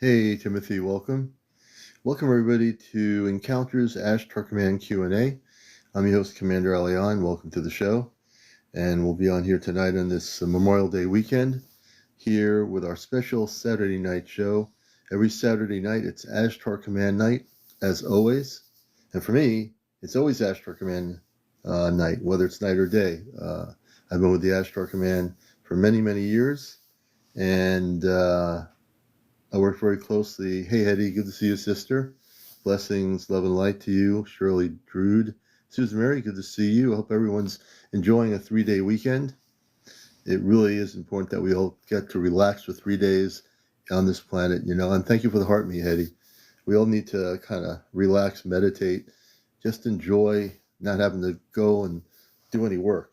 Hey Timothy, welcome. Welcome everybody to Encounters Ashtar Command Q&A. I'm your host CmdrAleon. Welcome to the show. And we'll be on here tonight on this Memorial Day weekend here with our special Saturday night show. Every Saturday night it's Ashtar Command night, as always. And for me, it's always Ashtar Command night, whether it's night or day. I've been with the Ashtar Command for many, many years. And I work very closely. Hey, Hetty, good to see you, sister. Blessings, love, and light to you. Shirley Drude. Susan Mary, good to see you. I hope everyone's enjoying a 3-day weekend. It really is important that we all get to relax for 3 days on this planet, and thank you for the heart, me, Hetty. We all need to kind of relax, meditate, just enjoy not having to go and do any work.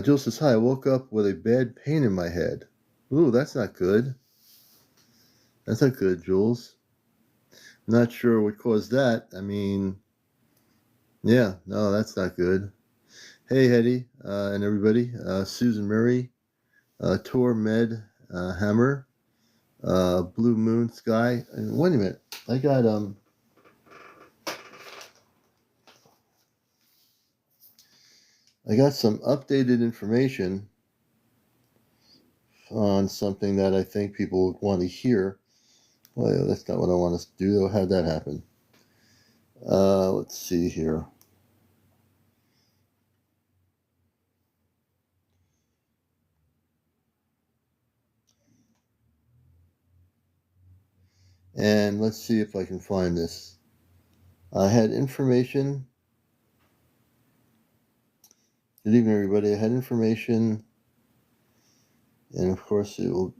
Jill says, hi, I woke up with a bad pain in my head. Ooh, that's not good. That's not good, Jules. I'm not sure what caused that. No, that's not good. Hey, Hetty, and everybody. Susan Murray, Tor Med, Hammer, Blue Moon Sky. And wait a minute. I got some updated information on something that I think people want to hear. Well, that's not what I want to do, though. How'd that happen? Let's see here. And let's see if I can find this. I had information. Good evening, everybody. I had information, and of course, it will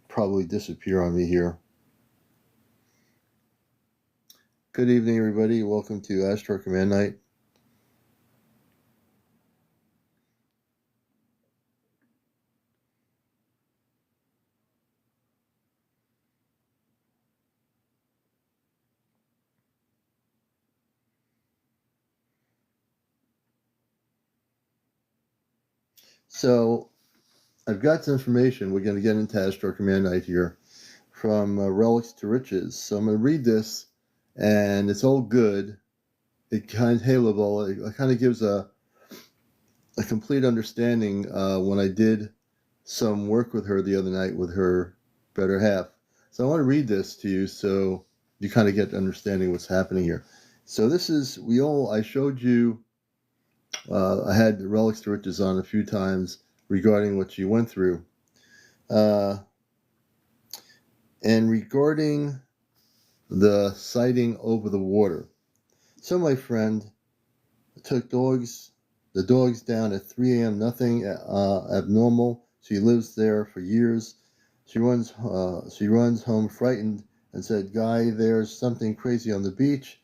probably disappear on me here. Good evening, everybody. Welcome to Ashtar Command Night. So, I've got some information. We're going to get into Ashtar Command Night here from Relics to Riches. So, I'm going to read this, and it's all good. It kind of gives a complete understanding when I did some work with her the other night with her better half. So I want to read this to you so you kind of get understanding what's happening here. So this is, I showed you, I had Relics to Riches on a few times regarding what she went through. And regarding the sighting over the water. So my friend took the dogs down at 3 a.m., nothing abnormal. She lives there for years. She runs home frightened and said, Guy, there's something crazy on the beach.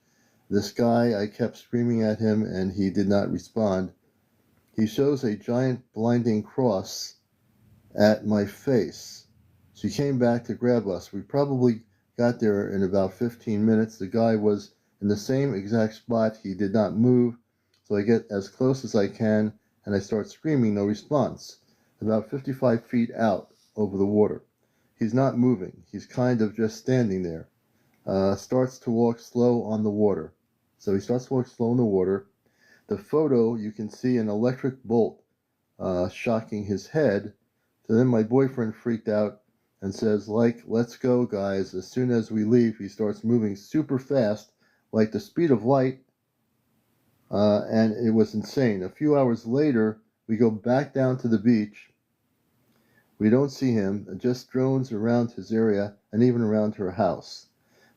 This guy, I kept screaming at him and he did not respond. He shows a giant blinding cross at my face. She came back to grab us. We probably got there in about 15 minutes. The guy was in the same exact spot. He did not move. So I get as close as I can and I start screaming, no response. About 55 feet out over the water. He's not moving. He's kind of just standing there. Starts to walk slow on the water. So he starts to walk slow in the water. The photo, you can see an electric bolt shocking his head. So then my boyfriend freaked out and says, let's go, guys. As soon as we leave, he starts moving super fast, like the speed of light. And it was insane. A few hours later, we go back down to the beach. We don't see him, just drones around his area and even around her house.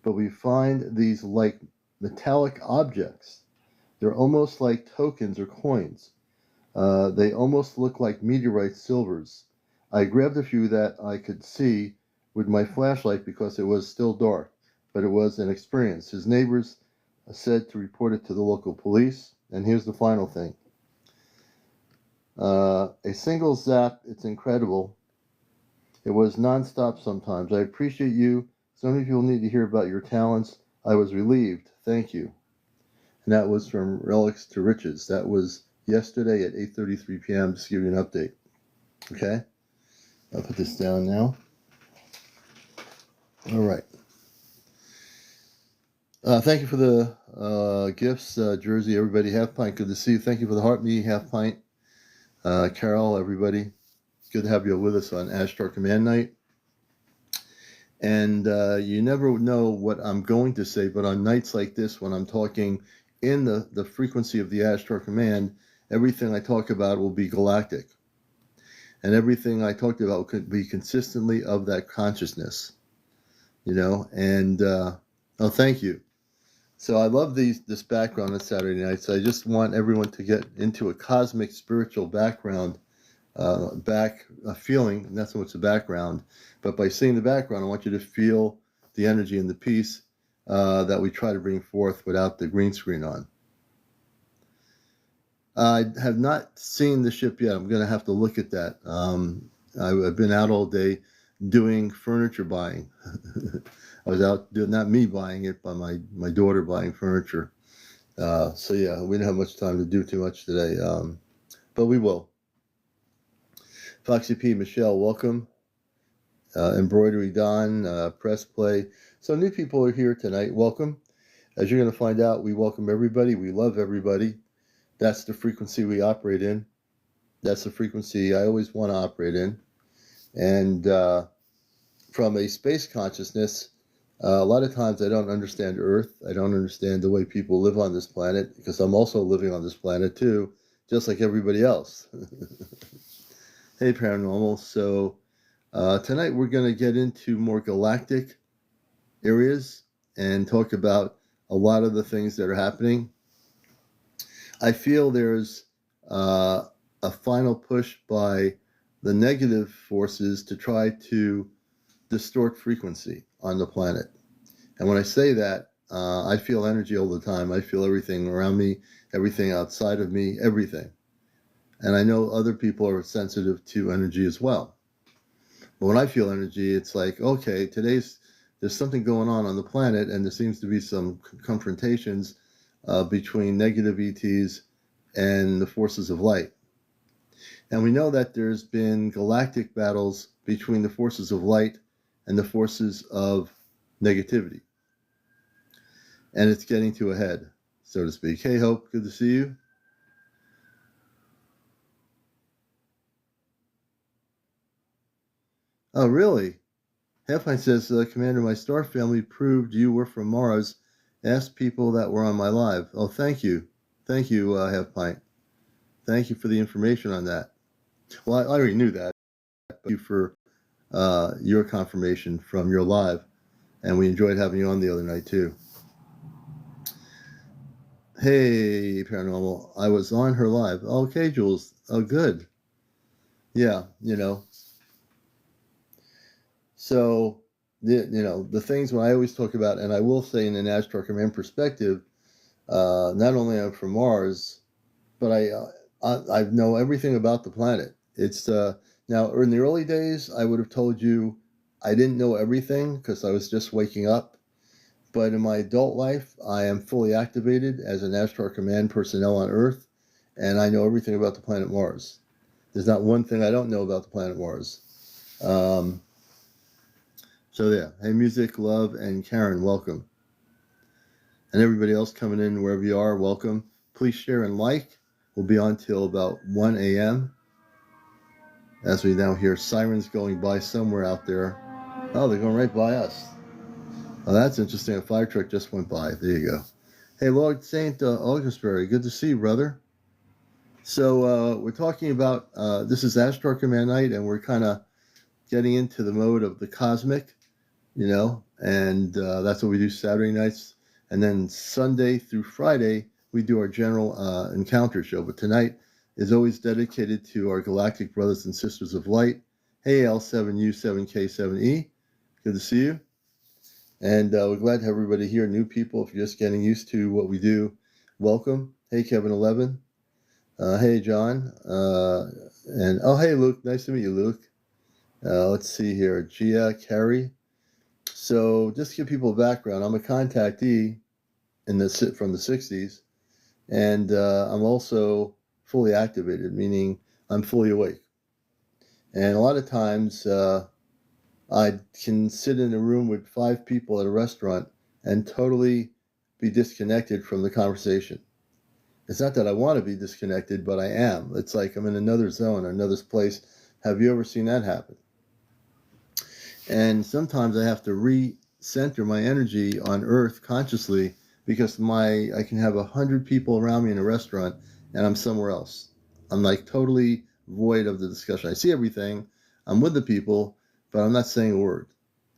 But we find these like metallic objects. They're almost like tokens or coins. They almost look like meteorite silvers. I grabbed a few that I could see with my flashlight because it was still dark, but it was an experience. His neighbors said to report it to the local police. And here's the final thing. A single zap, it's incredible. It was nonstop sometimes. I appreciate you. So many people need to hear about your talents. I was relieved. Thank you. And that was from Relics to Riches. That was yesterday at 8:33 p.m. Just to give you an update. Okay? I'll put this down now. All right. Thank you for the gifts, Jersey, everybody. Half Pint, good to see you. Thank you for the heart me, Half Pint. Carol, everybody. Good to have you with us on Ashtar Command Night. And you never know what I'm going to say, but on nights like this, when I'm talking in the frequency of the Ashtar Command, everything I talk about will be galactic. And everything I talked about could be consistently of that consciousness, and oh, thank you. So I love this background on Saturday nights. I just want everyone to get into a cosmic spiritual background, feeling, not so much the background, but by seeing the background, I want you to feel the energy and the peace that we try to bring forth without the green screen on. I have not seen the ship yet. I'm going to have to look at that. I've been out all day doing furniture buying. I was out doing, not me buying it, but my daughter buying furniture. So yeah, we didn't have much time to do too much today, but we will. Foxy P, Michelle, welcome. Embroidery Don, Press Play. So new people are here tonight. Welcome. As you're going to find out, we welcome everybody. We love everybody. That's the frequency we operate in. That's the frequency I always want to operate in. And from a space consciousness, a lot of times I don't understand Earth. I don't understand the way people live on this planet, because I'm also living on this planet too, just like everybody else. Hey, Paranormal. So tonight we're going to get into more galactic areas and talk about a lot of the things that are happening. I feel there's a final push by the negative forces to try to distort frequency on the planet. And when I say that, I feel energy all the time. I feel everything around me, everything outside of me, everything. And I know other people are sensitive to energy as well. But when I feel energy, it's like, okay, there's something going on the planet, and there seems to be some confrontations between negative ETs and the forces of light. And we know that there's been galactic battles between the forces of light and the forces of negativity. And it's getting to a head, so to speak. Hey, Hope, good to see you. Oh, really? Halfpint says, Commander, my star family proved you were from Mars. Asked people that were on my live. Oh, thank you. Thank you, Halfpint. Thank you for the information on that. Well, I already knew that. But thank you for your confirmation from your live. And we enjoyed having you on the other night, too. Hey, Paranormal. I was on her live. Okay, Jules. Oh, good. Yeah, So, the things when I always talk about, and I will say in an Ashtar Command perspective, not only I'm from Mars, but I know everything about the planet. It's now in the early days, I would have told you I didn't know everything because I was just waking up. But in my adult life, I am fully activated as an Ashtar Command personnel on Earth, and I know everything about the planet Mars. There's not one thing I don't know about the planet Mars. So yeah, hey, Music, Love, and Karen, welcome. And everybody else coming in wherever you are, welcome. Please share and like. We'll be on till about 1 a.m. as we now hear sirens going by somewhere out there. Oh, they're going right by us. Oh, that's interesting. A fire truck just went by. There you go. Hey, Lord St. Augustbury, good to see you, brother. So we're talking about, this is Ashtar Command Night, and we're kind of getting into the mode of the cosmic, and that's what we do Saturday nights. And then Sunday through Friday, we do our general encounter show. But tonight is always dedicated to our galactic brothers and sisters of light. Hey, L7U7K7E, good to see you. And we're glad to have everybody here. New people, if you're just getting used to what we do, welcome. Hey, Kevin11. Hey, John. And oh, hey, Luke. Nice to meet you, Luke. Let's see here. Gia, Carrie. So just to give people a background, I'm a contactee from the 60s, and I'm also fully activated, meaning I'm fully awake. And a lot of times I can sit in a room with 5 people at a restaurant and totally be disconnected from the conversation. It's not that I want to be disconnected, but I am. It's like I'm in another zone, another place. Have you ever seen that happen? And sometimes I have to recenter my energy on earth consciously because I can have 100 people around me in a restaurant and I'm somewhere else. I'm like totally void of the discussion. I see everything. I'm with the people, but I'm not saying a word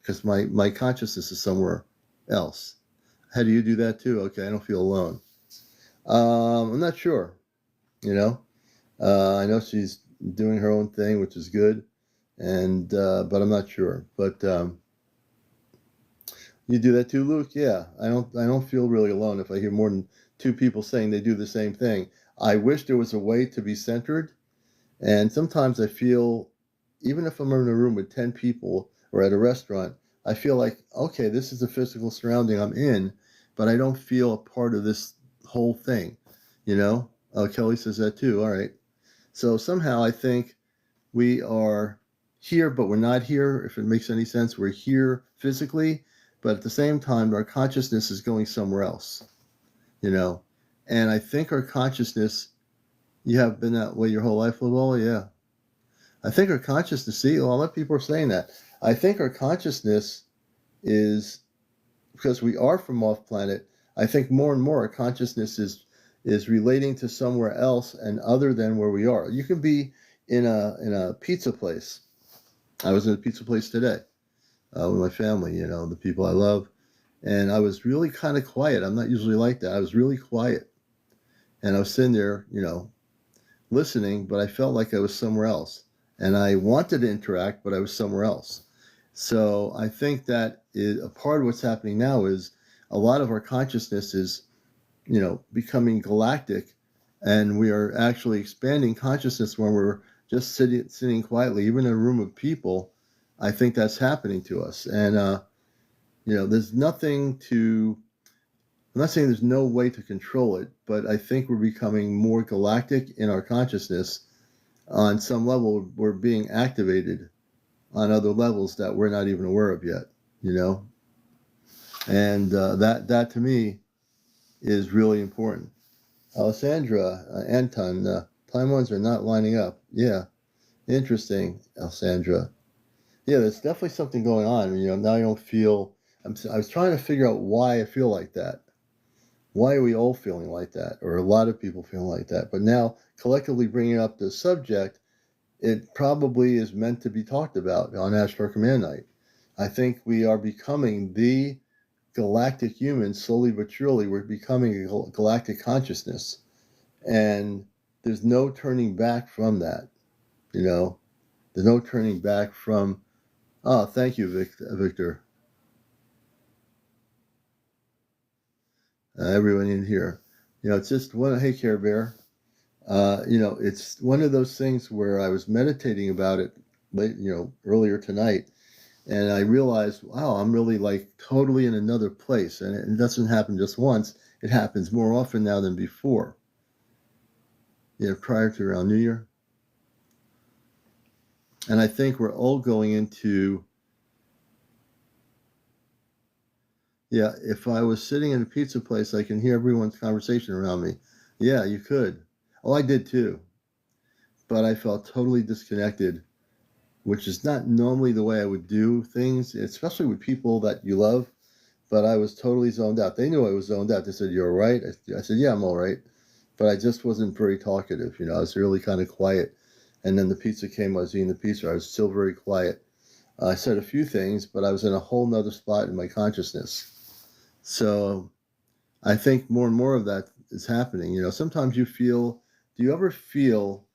because my consciousness is somewhere else. How do you do that too? Okay, I don't feel alone. I'm not sure, you know. I know she's doing her own thing, which is good, and but I'm not sure. But you do that too, Luke? Yeah, I don't feel really alone if I hear more than 2 people saying they do the same thing. I wish there was a way to be centered, and sometimes I feel, even if I'm in a room with 10 people or at a restaurant, I feel like, okay, this is the physical surrounding I'm in, but I don't feel a part of this whole thing, you know? Oh, Kelly says that too. All right. So somehow I think we are here, but we're not here, if it makes any sense. We're here physically, but at the same time, our consciousness is going somewhere else, you know? And I think our consciousness, you have been that way your whole life, Lavola? Yeah. I think our consciousness, see, a lot of people are saying that. I think our consciousness is, because we are from off planet, I think more and more our consciousness is relating to somewhere else and other than where we are. You can be in a pizza place. I was in a pizza place today with my family, you know, the people I love, and I was really kind of quiet. I'm not usually like that. I was really quiet, and I was sitting there, you know, listening, but I felt like I was somewhere else, and I wanted to interact, but I was somewhere else. So I think that a part of what's happening now is a lot of our consciousness is, you know, becoming galactic, and we are actually expanding consciousness when we're just sitting quietly, even in a room of people. I think that's happening to us, and you know, there's nothing to. I'm not saying there's no way to control it, but I think we're becoming more galactic in our consciousness. On some level, we're being activated on other levels that we're not even aware of yet, you know, and that to me is really important. Alessandra, Anton, time ones are not lining up. Yeah, interesting, Alessandra. Yeah, there's definitely something going on. You know, now I don't feel. I was trying to figure out why I feel like that. Why are we all feeling like that, or a lot of people feeling like that? But now, collectively bringing up the subject, it probably is meant to be talked about on Ashtar Command Night. I think we are becoming the galactic humans slowly but surely. We're becoming a galactic consciousness, and there's no turning back from that. You know, there's no turning back from. Oh, thank you, Victor. Everyone in here. You know, it's just one. Hey, Care Bear. You know, it's one of those things where I was meditating about it late, you know, earlier tonight, and I realized, wow, I'm really like totally in another place, and it doesn't happen just once. It happens more often now than before. You know, prior to around New Year, and I think we're all going into. Yeah, if I was sitting in a pizza place, I can hear everyone's conversation around me. Yeah, you could. Oh, I did too, but I felt totally disconnected, which is not normally the way I would do things, especially with people that you love. But I was totally zoned out. They knew I was zoned out. They said, "You're all right?" I said, "Yeah, I'm all right." But I just wasn't very talkative. You know, I was really kind of quiet. And then the pizza came. I was eating the pizza. I was still very quiet. I said a few things, but I was in a whole nother spot in my consciousness. So I think more and more of that is happening. You know, sometimes you feel. Do you ever feel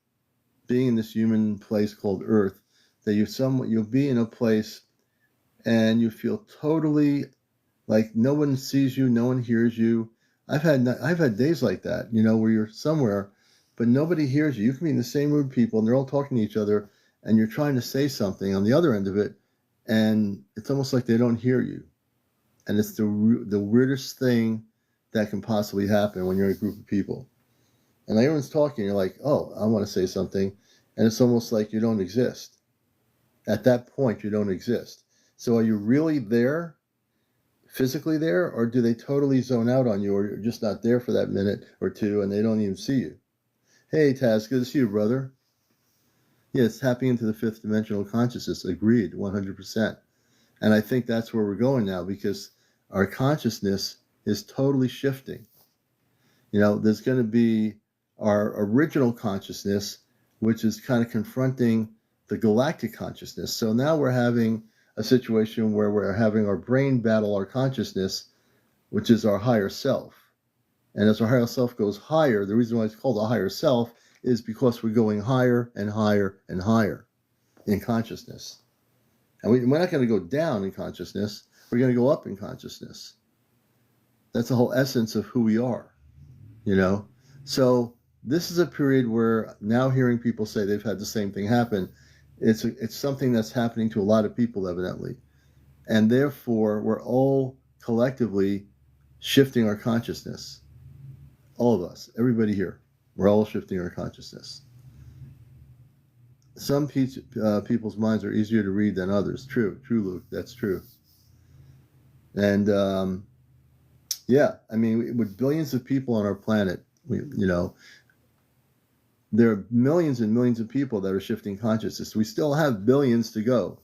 being in this human place called Earth that you'll be in a place and you feel totally like no one sees you, no one hears you. I've had days like that, you know, where you're somewhere, but nobody hears you. You can be in the same room with people, and they're all talking to each other, and you're trying to say something on the other end of it, and it's almost like they don't hear you. And it's the weirdest thing that can possibly happen when you're in a group of people. And everyone's talking, you're like, oh, I want to say something, and it's almost like you don't exist. At that point, you don't exist. So are you really there, physically there, or do they totally zone out on you, or you're just not there for that minute or two and they don't even see you? Hey, Taz, good to see you, brother. Yes, tapping into the fifth dimensional consciousness. Agreed, 100%. And I think that's where we're going now, because our consciousness is totally shifting. There's going to be our original consciousness, which is kind of confronting the galactic consciousness. So now we're having a situation where we're having our brain battle our consciousness, which is our higher self. And as our higher self goes higher, the reason why it's called a higher self is because we're going higher and higher and higher in consciousness. And we're not going to go down in consciousness. We're going to go up in consciousness. That's the whole essence of who we are, So this is a period where now hearing people say they've had the same thing happen, it's something that's happening to a lot of people, evidently. And therefore, we're all collectively shifting our consciousness. All of us, everybody here, we're all shifting our consciousness. Some people's minds are easier to read than others. True, Luke, that's true. And with billions of people on our planet, there are millions and millions of people that are shifting consciousness. We still have billions to go.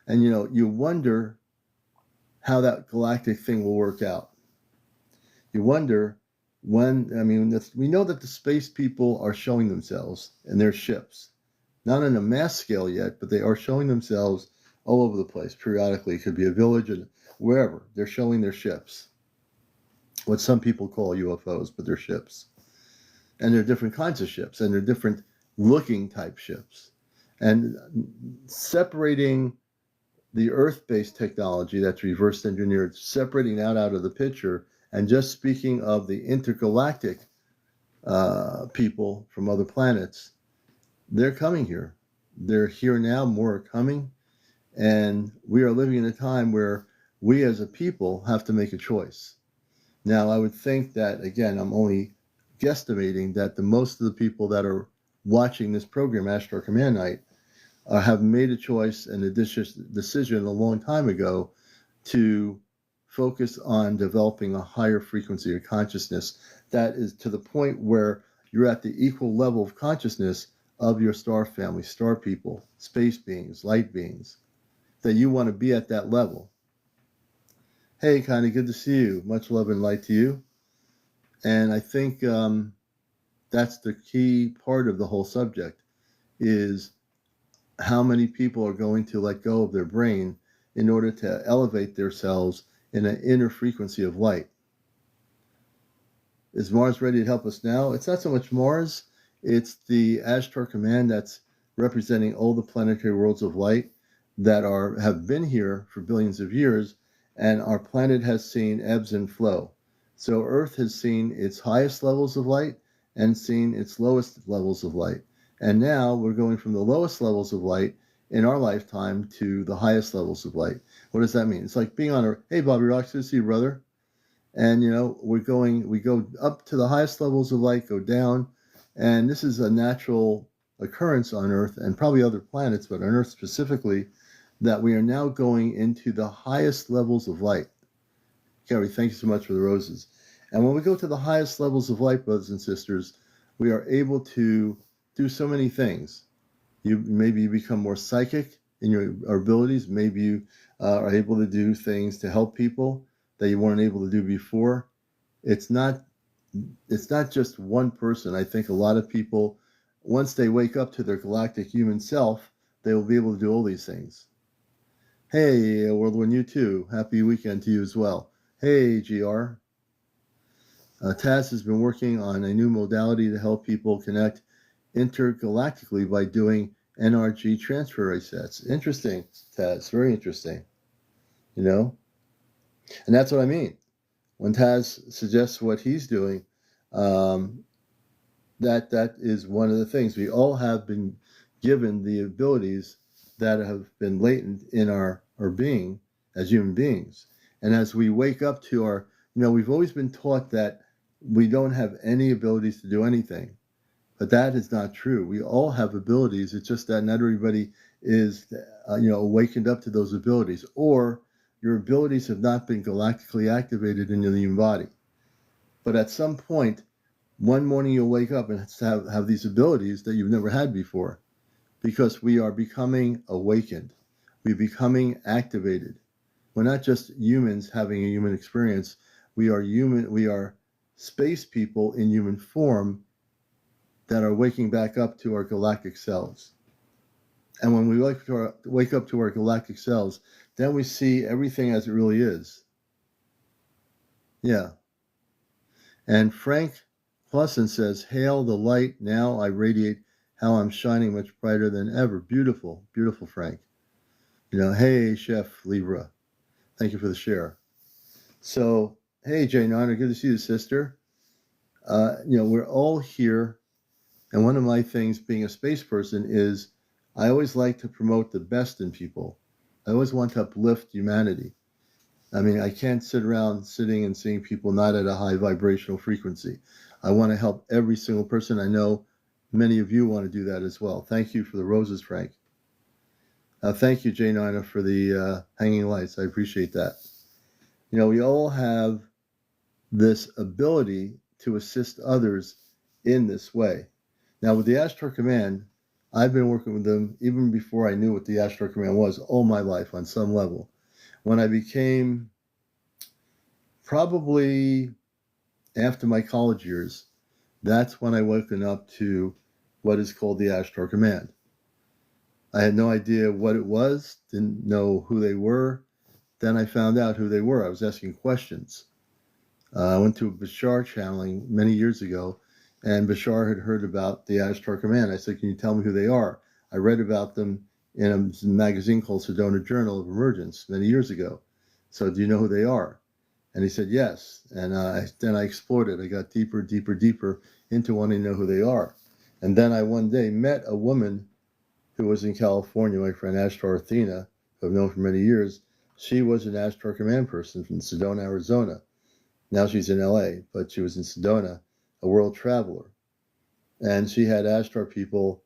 And, you wonder how that galactic thing will work out. You wonder when, we know that the space people are showing themselves in their ships. Not on a mass scale yet, but they are showing themselves all over the place periodically. It could be a village or wherever. They're showing their ships. What some people call UFOs, but they're ships. And they're different kinds of ships, and they're different looking type ships. And separating the Earth-based technology that's reverse engineered, separating that out of the picture, and just speaking of the intergalactic people from other planets, they're coming here. They're here now, more are coming. And we are living in a time where we as a people have to make a choice. Now, I would think that, again, I'm only guesstimating that the most of the people that are watching this program, Ashtar Command Night, have made a choice and a decision a long time ago to focus on developing a higher frequency of consciousness that is to the point where you're at the equal level of consciousness of your star family, star people, space beings, light beings, that you want to be at that level. Hey, Connie, good to see you. Much love and light to you. And I think that's the key part of the whole subject, is how many people are going to let go of their brain in order to elevate themselves in an inner frequency of light. Is Mars ready to help us now? It's not so much Mars. It's the Ashtar Command that's representing all the planetary worlds of light that have been here for billions of years, and our planet has seen ebbs and flow. So Earth has seen its highest levels of light and seen its lowest levels of light. And now we're going from the lowest levels of light in our lifetime to the highest levels of light. What does that mean? It's like being on hey, Bobby Rocks, good to see you, brother. And, we go up to the highest levels of light, go down. And this is a natural occurrence on Earth and probably other planets, but on Earth specifically, that we are now going into the highest levels of light. Carrie, thank you so much for the roses. And when we go to the highest levels of light, brothers and sisters, we are able to do so many things. Maybe you become more psychic in your abilities. Maybe you are able to do things to help people that you weren't able to do before. It's not just one person. I think a lot of people, once they wake up to their galactic human self, they will be able to do all these things. Hey, World War You too. Happy weekend to you as well. Hey, GR. Taz has been working on a new modality to help people connect intergalactically by doing NRG transfer resets. Interesting, Taz. Very interesting. And that's what I mean. When Taz suggests what he's doing, that is one of the things. We all have been given the abilities that have been latent in our being as human beings. And as we wake up to our, we've always been taught that we don't have any abilities to do anything. But that is not true. We all have abilities. It's just that not everybody is, awakened up to those abilities, or your abilities have not been galactically activated in your human body. But at some point, one morning you'll wake up and have these abilities that you've never had before, because we are becoming awakened. We're becoming activated. We're not just humans having a human experience. We are space people in human form that are waking back up to our galactic selves. And when we wake up to our galactic selves, then we see everything as it really is. Yeah. And Frank Clausen says, "Hail the light, now I radiate, how I'm shining much brighter than ever." Beautiful, beautiful, Frank. Hey, Chef Libra. Thank you for the share. So, hey, Jay Niner, good to see you, sister. We're all here. And one of my things being a space person is I always like to promote the best in people. I always want to uplift humanity. I mean, I can't sit around sitting and seeing people not at a high vibrational frequency. I want to help every single person. I know many of you want to do that as well. Thank you for the roses, Frank. Thank you, Jay Nina, for the hanging lights. I appreciate that. We all have this ability to assist others in this way. Now, with the Ashtar Command, I've been working with them even before I knew what the Ashtar Command was all my life on some level. When I became, probably after my college years, that's when I woken up to what is called the Ashtar Command. I had no idea what it was, didn't know who they were. Then I found out who they were. I was asking questions. I went to a Bashar channeling many years ago, and Bashar had heard about the Ashtar Command. I said, "Can you tell me who they are?" I read about them in a magazine called Sedona Journal of Emergence many years ago. So, do you know who they are? And he said, yes. And then I explored it. I got deeper, deeper, deeper into wanting to know who they are. And then I one day met a woman who was in California, my friend Ashtar Athena, who I've known for many years. She was an Ashtar Command person from Sedona, Arizona. Now she's in LA, but she was in Sedona, a world traveler. And she had Ashtar people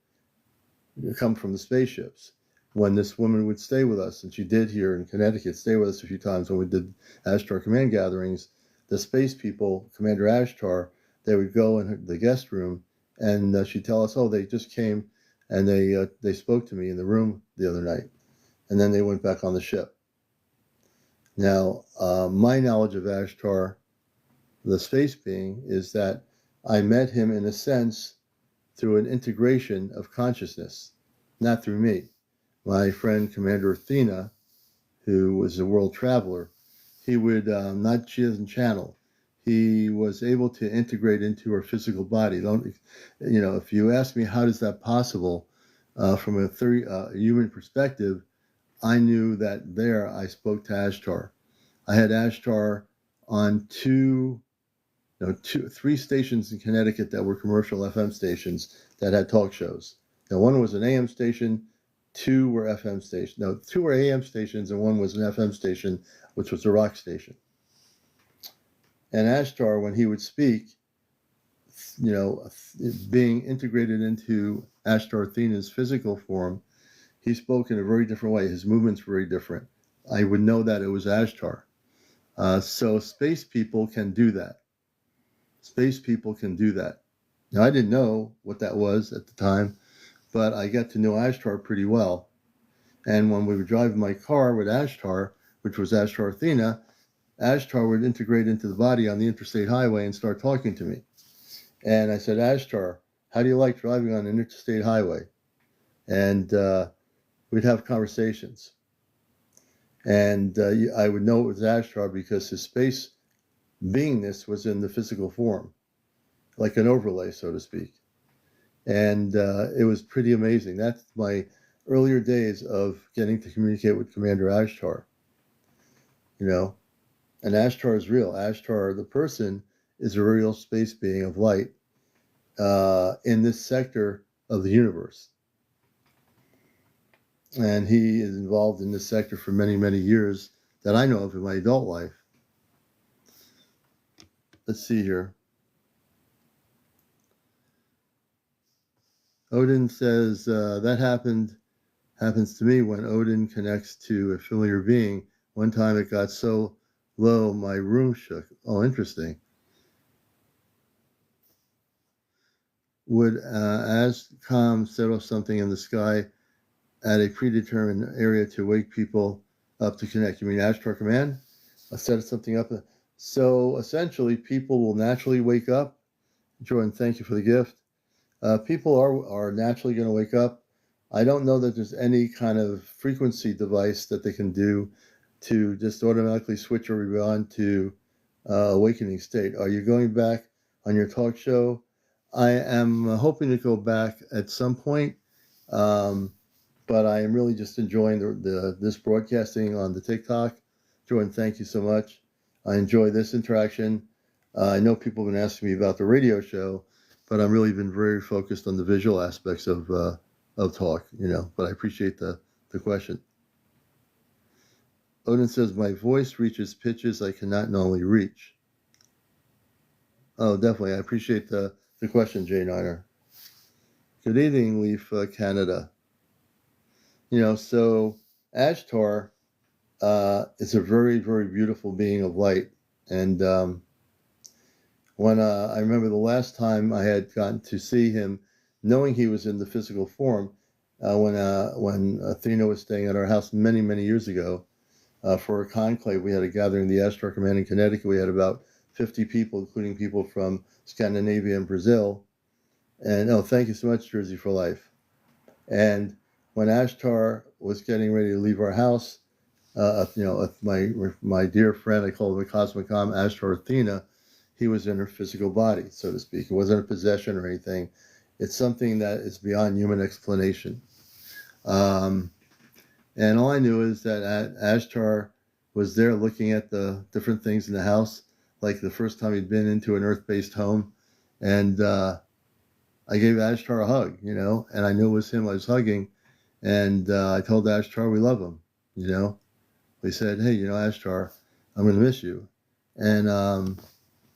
come from the spaceships. When this woman would stay with us, and she did here in Connecticut, stay with us a few times when we did Ashtar Command gatherings, the space people, Commander Ashtar, they would go in the guest room, and she'd tell us, "Oh, they just came, and they spoke to me in the room the other night," and then they went back on the ship. Now, my knowledge of Ashtar, the space being, is that I met him in a sense through an integration of consciousness, not through me. My friend Commander Athena, who was a world traveler, he would she doesn't channel. He was able to integrate into her physical body. If you ask me how is that possible, from a human perspective, I knew that there I spoke to Ashtar. I had Ashtar on three stations in Connecticut that were commercial FM stations that had talk shows. Now, one was an AM station, two were FM stations. No, two were AM stations, and one was an FM station, which was a rock station. And Ashtar, when he would speak, being integrated into Ashtar Athena's physical form, he spoke in a very different way. His movements were very different. I would know that it was Ashtar. So space people can do that. Space people can do that. Now, I didn't know what that was at the time, but I got to know Ashtar pretty well. And when we were driving my car with Ashtar, which was Ashtar Athena, Ashtar would integrate into the body on the interstate highway and start talking to me. And I said, "Ashtar, how do you like driving on an interstate highway?" And we'd have conversations. And I would know it was Ashtar because his space beingness was in the physical form, like an overlay, so to speak. And it was pretty amazing. That's my earlier days of getting to communicate with Commander Ashtar. And Ashtar is real. Ashtar, the person, is a real space being of light in this sector of the universe. And he is involved in this sector for many, many years that I know of in my adult life. Let's see here. Odin says that happened Happens to me when Odin connects to a familiar being. One time it got so low my room shook. Oh, interesting. Would Ascom set off something in the sky at a predetermined area to wake people up to connect? You mean Ashtar Command? I set something up. So essentially, people will naturally wake up. Jordan, thank you for the gift. People are naturally going to wake up. I don't know that there's any kind of frequency device that they can do to just automatically switch everybody on to awakening state. Are you going back on your talk show? I am hoping to go back at some point, but I am really just enjoying this broadcasting on the TikTok. Jordan, thank you so much. I enjoy this interaction. I know people have been asking me about the radio show, but I've really been very focused on the visual aspects of talk, but I appreciate the question. Odin says, my voice reaches pitches I cannot normally reach. Oh, definitely. I appreciate the question, Jay Niner. Good evening, Leaf Canada. So Ashtar is a very, very beautiful being of light. And when I remember the last time I had gotten to see him, knowing he was in the physical form, when Athena was staying at our house many, many years ago, for a conclave, we had a gathering in the Ashtar Command in Connecticut. We had about 50 people, including people from Scandinavia and Brazil. And thank you so much, Jersey for Life. And when Ashtar was getting ready to leave our house, my dear friend, I call him a cosmic calm, Ashtar Athena, he was in her physical body, so to speak. It wasn't a possession or anything. It's something that is beyond human explanation. And all I knew is that Ashtar was there looking at the different things in the house, like the first time he'd been into an Earth-based home. And I gave Ashtar a hug, and I knew it was him I was hugging. And I told Ashtar we love him, We said, hey, Ashtar, I'm going to miss you. And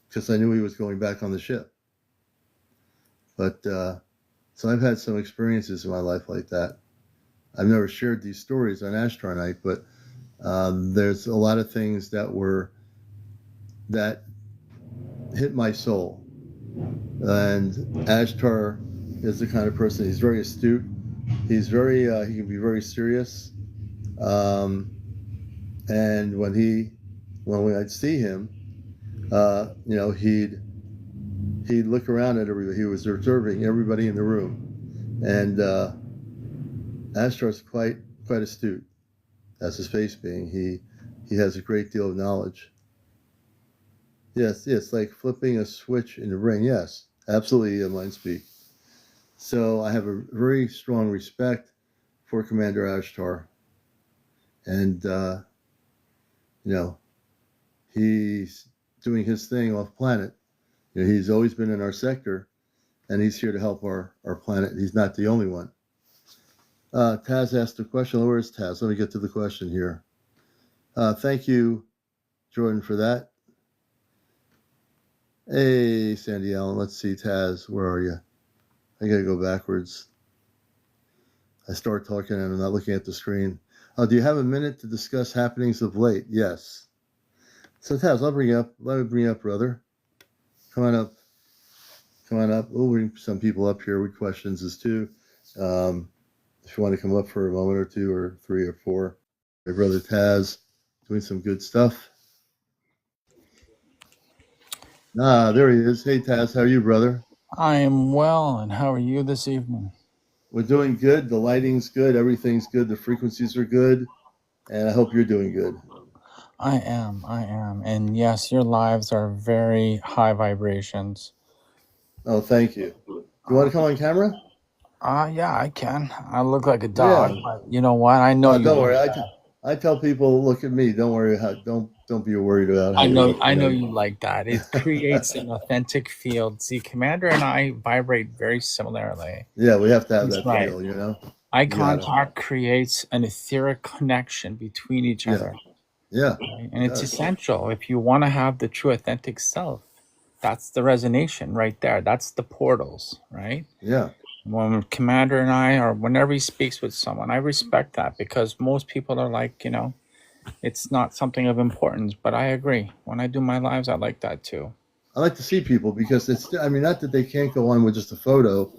because I knew he was going back on the ship. But so I've had some experiences in my life like that. I've never shared these stories on Ashtar Night, but there's a lot of things that hit my soul. And Ashtar is the kind of person, he's very astute. He's he can be very serious. And when I'd see him, he'd look around at everybody. He was observing everybody in the room. And Ashtar's quite astute as a space being. He has a great deal of knowledge. Yes, like flipping a switch in the brain. Yes, absolutely, mind speak. So I have a very strong respect for Commander Ashtar. And, he's doing his thing off planet. He's always been in our sector, and he's here to help our planet. He's not the only one. Taz asked a question. Where is Taz? Let me get to the question here. Thank you, Jordan, for that. Hey, Sandy Allen. Let's see, Taz. Where are you? I got to go backwards. I start talking and I'm not looking at the screen. Do you have a minute to discuss happenings of late? Yes. So, Taz, let me bring you up, brother. Come on up. We'll bring some people up here with questions as too. If you want to come up for a moment or two or three or four. My brother Taz doing some good stuff. There he is. Hey, Taz, how are you, brother? I am well, and how are you this evening? We're doing good. The lighting's good. Everything's good. The frequencies are good. And I hope you're doing good. I am. And yes, your lives are very high vibrations. Oh, thank you. You want to come on camera? Yeah, I can. I look like a dog, but you know what? I know you. Don't worry. I tell people, look at me. Don't worry. Don't be worried about how you look. I know you like that. It creates an authentic field. See, Commander and I vibrate very similarly. Yeah, we have to have That's that right. feel, Eye contact creates an etheric connection between each other. Yeah. Right? And it's essential if you want to have the true authentic self. That's the resonation right there. That's the portals, right? Yeah. When Commander and I, or whenever he speaks with someone, I respect that because most people are like, it's not something of importance. But I agree. When I do my lives, I like that too. I like to see people because it's, I mean, not that they can't go on with just a photo,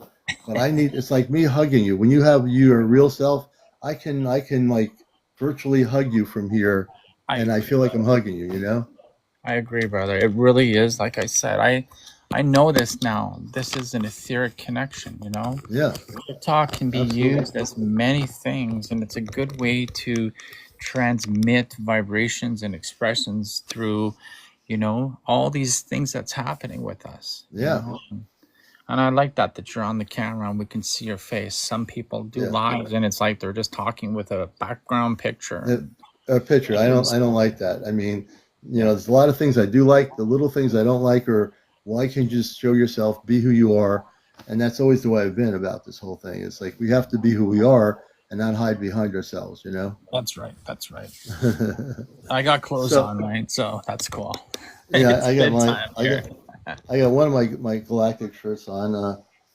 but it's like me hugging you. When you have your real self, I can like virtually hug you from here, I and I agree, feel like I'm brother. hugging you, you know? I agree, brother. It really is. Like I said, I know this now. This is an etheric connection. Yeah, TikTok can be absolutely. used as many things, and it's a good way to transmit vibrations and expressions through, all these things that's happening with us. Yeah, And I like that you're on the camera and we can see your face. Some people do yeah. lives, and it's like they're just talking with a background picture. A, a picture. And I don't like that. I mean, there's a lot of things I do like. The little things I don't like are, why can't you just show yourself, be who you are? And that's always the way I've been about this whole thing. It's like we have to be who we are and not hide behind ourselves, you know? that's right. That's right. I got clothes So on, right? So that's cool. yeah, It's I got my bedtime here. I got one of my galactic shirts on.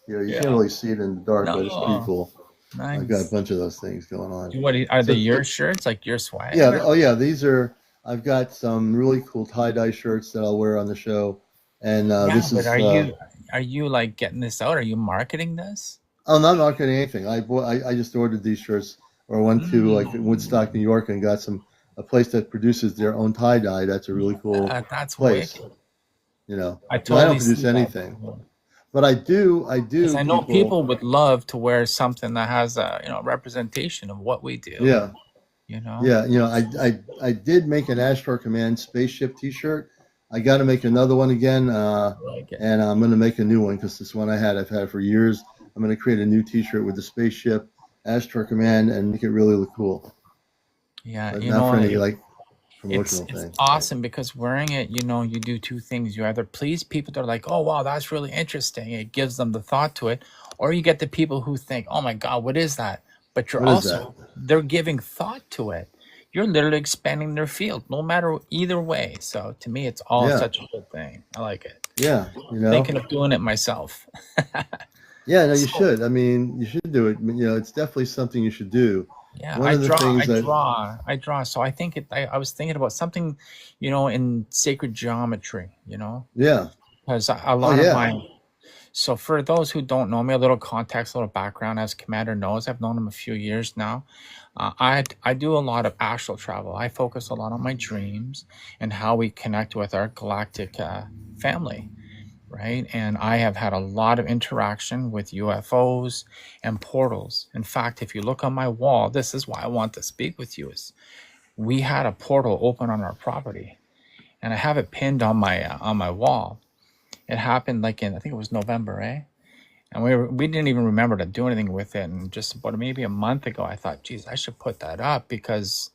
You can't Yeah. really see it in the dark, but it's pretty No. cool. I've got a Nice. bunch of those things going on. Are they So your shirts, like your yeah, swag? Or? oh yeah, these are. I've got some really cool tie dye shirts that I'll wear on the show, and Yeah, this but is. are you like getting this out? Are you marketing this? I'm not marketing anything. I just ordered these shirts, or went to like Woodstock, New York, and got a place that produces their own tie dye. That's a really cool That's place. wicked. I No, I don't totally produce see that. anything, but I do Because I know people. people would love to wear something that has a representation of what we do. Yeah, You know, yeah. I did make an Ashtar Command spaceship T-shirt. I got to make another one again, like it. and I'm going to make a new one because this one I've had it for years. I'm going to create a new T-shirt with the spaceship Ashtar Command and make it really look cool, Yeah, but not for any like it's promotional it's thing. awesome because wearing it, you do two things. You either please people that are like, oh wow, that's really interesting. It gives them the thought to it, or you get the people who think, oh my god, what is that? But What is that? they're giving thought to it. You're literally expanding their field, no matter either way. So to me, it's all Yeah, such a good thing. I like it. yeah. Thinking of doing it myself. Yeah. No, you So should. I mean, you should do it. It's definitely something you should do. yeah, One of the things that. I draw. So I think I was thinking about something, in sacred geometry, Yeah. because a Oh lot of yeah. my so for those who don't know me, a little context, a little background, as Commander knows, I've known him a few years now. I do a lot of astral travel. I focus a lot on my dreams and how we connect with our galactic family, right? And I have had a lot of interaction with UFOs and portals. In fact, if you look on my wall, this is why I want to speak with you. Is we had a portal open on our property, and I have it pinned on my wall. It happened like in, I think it was November, eh? And we didn't even remember to do anything with it. And just about maybe a month ago, I thought, geez, I should put that up because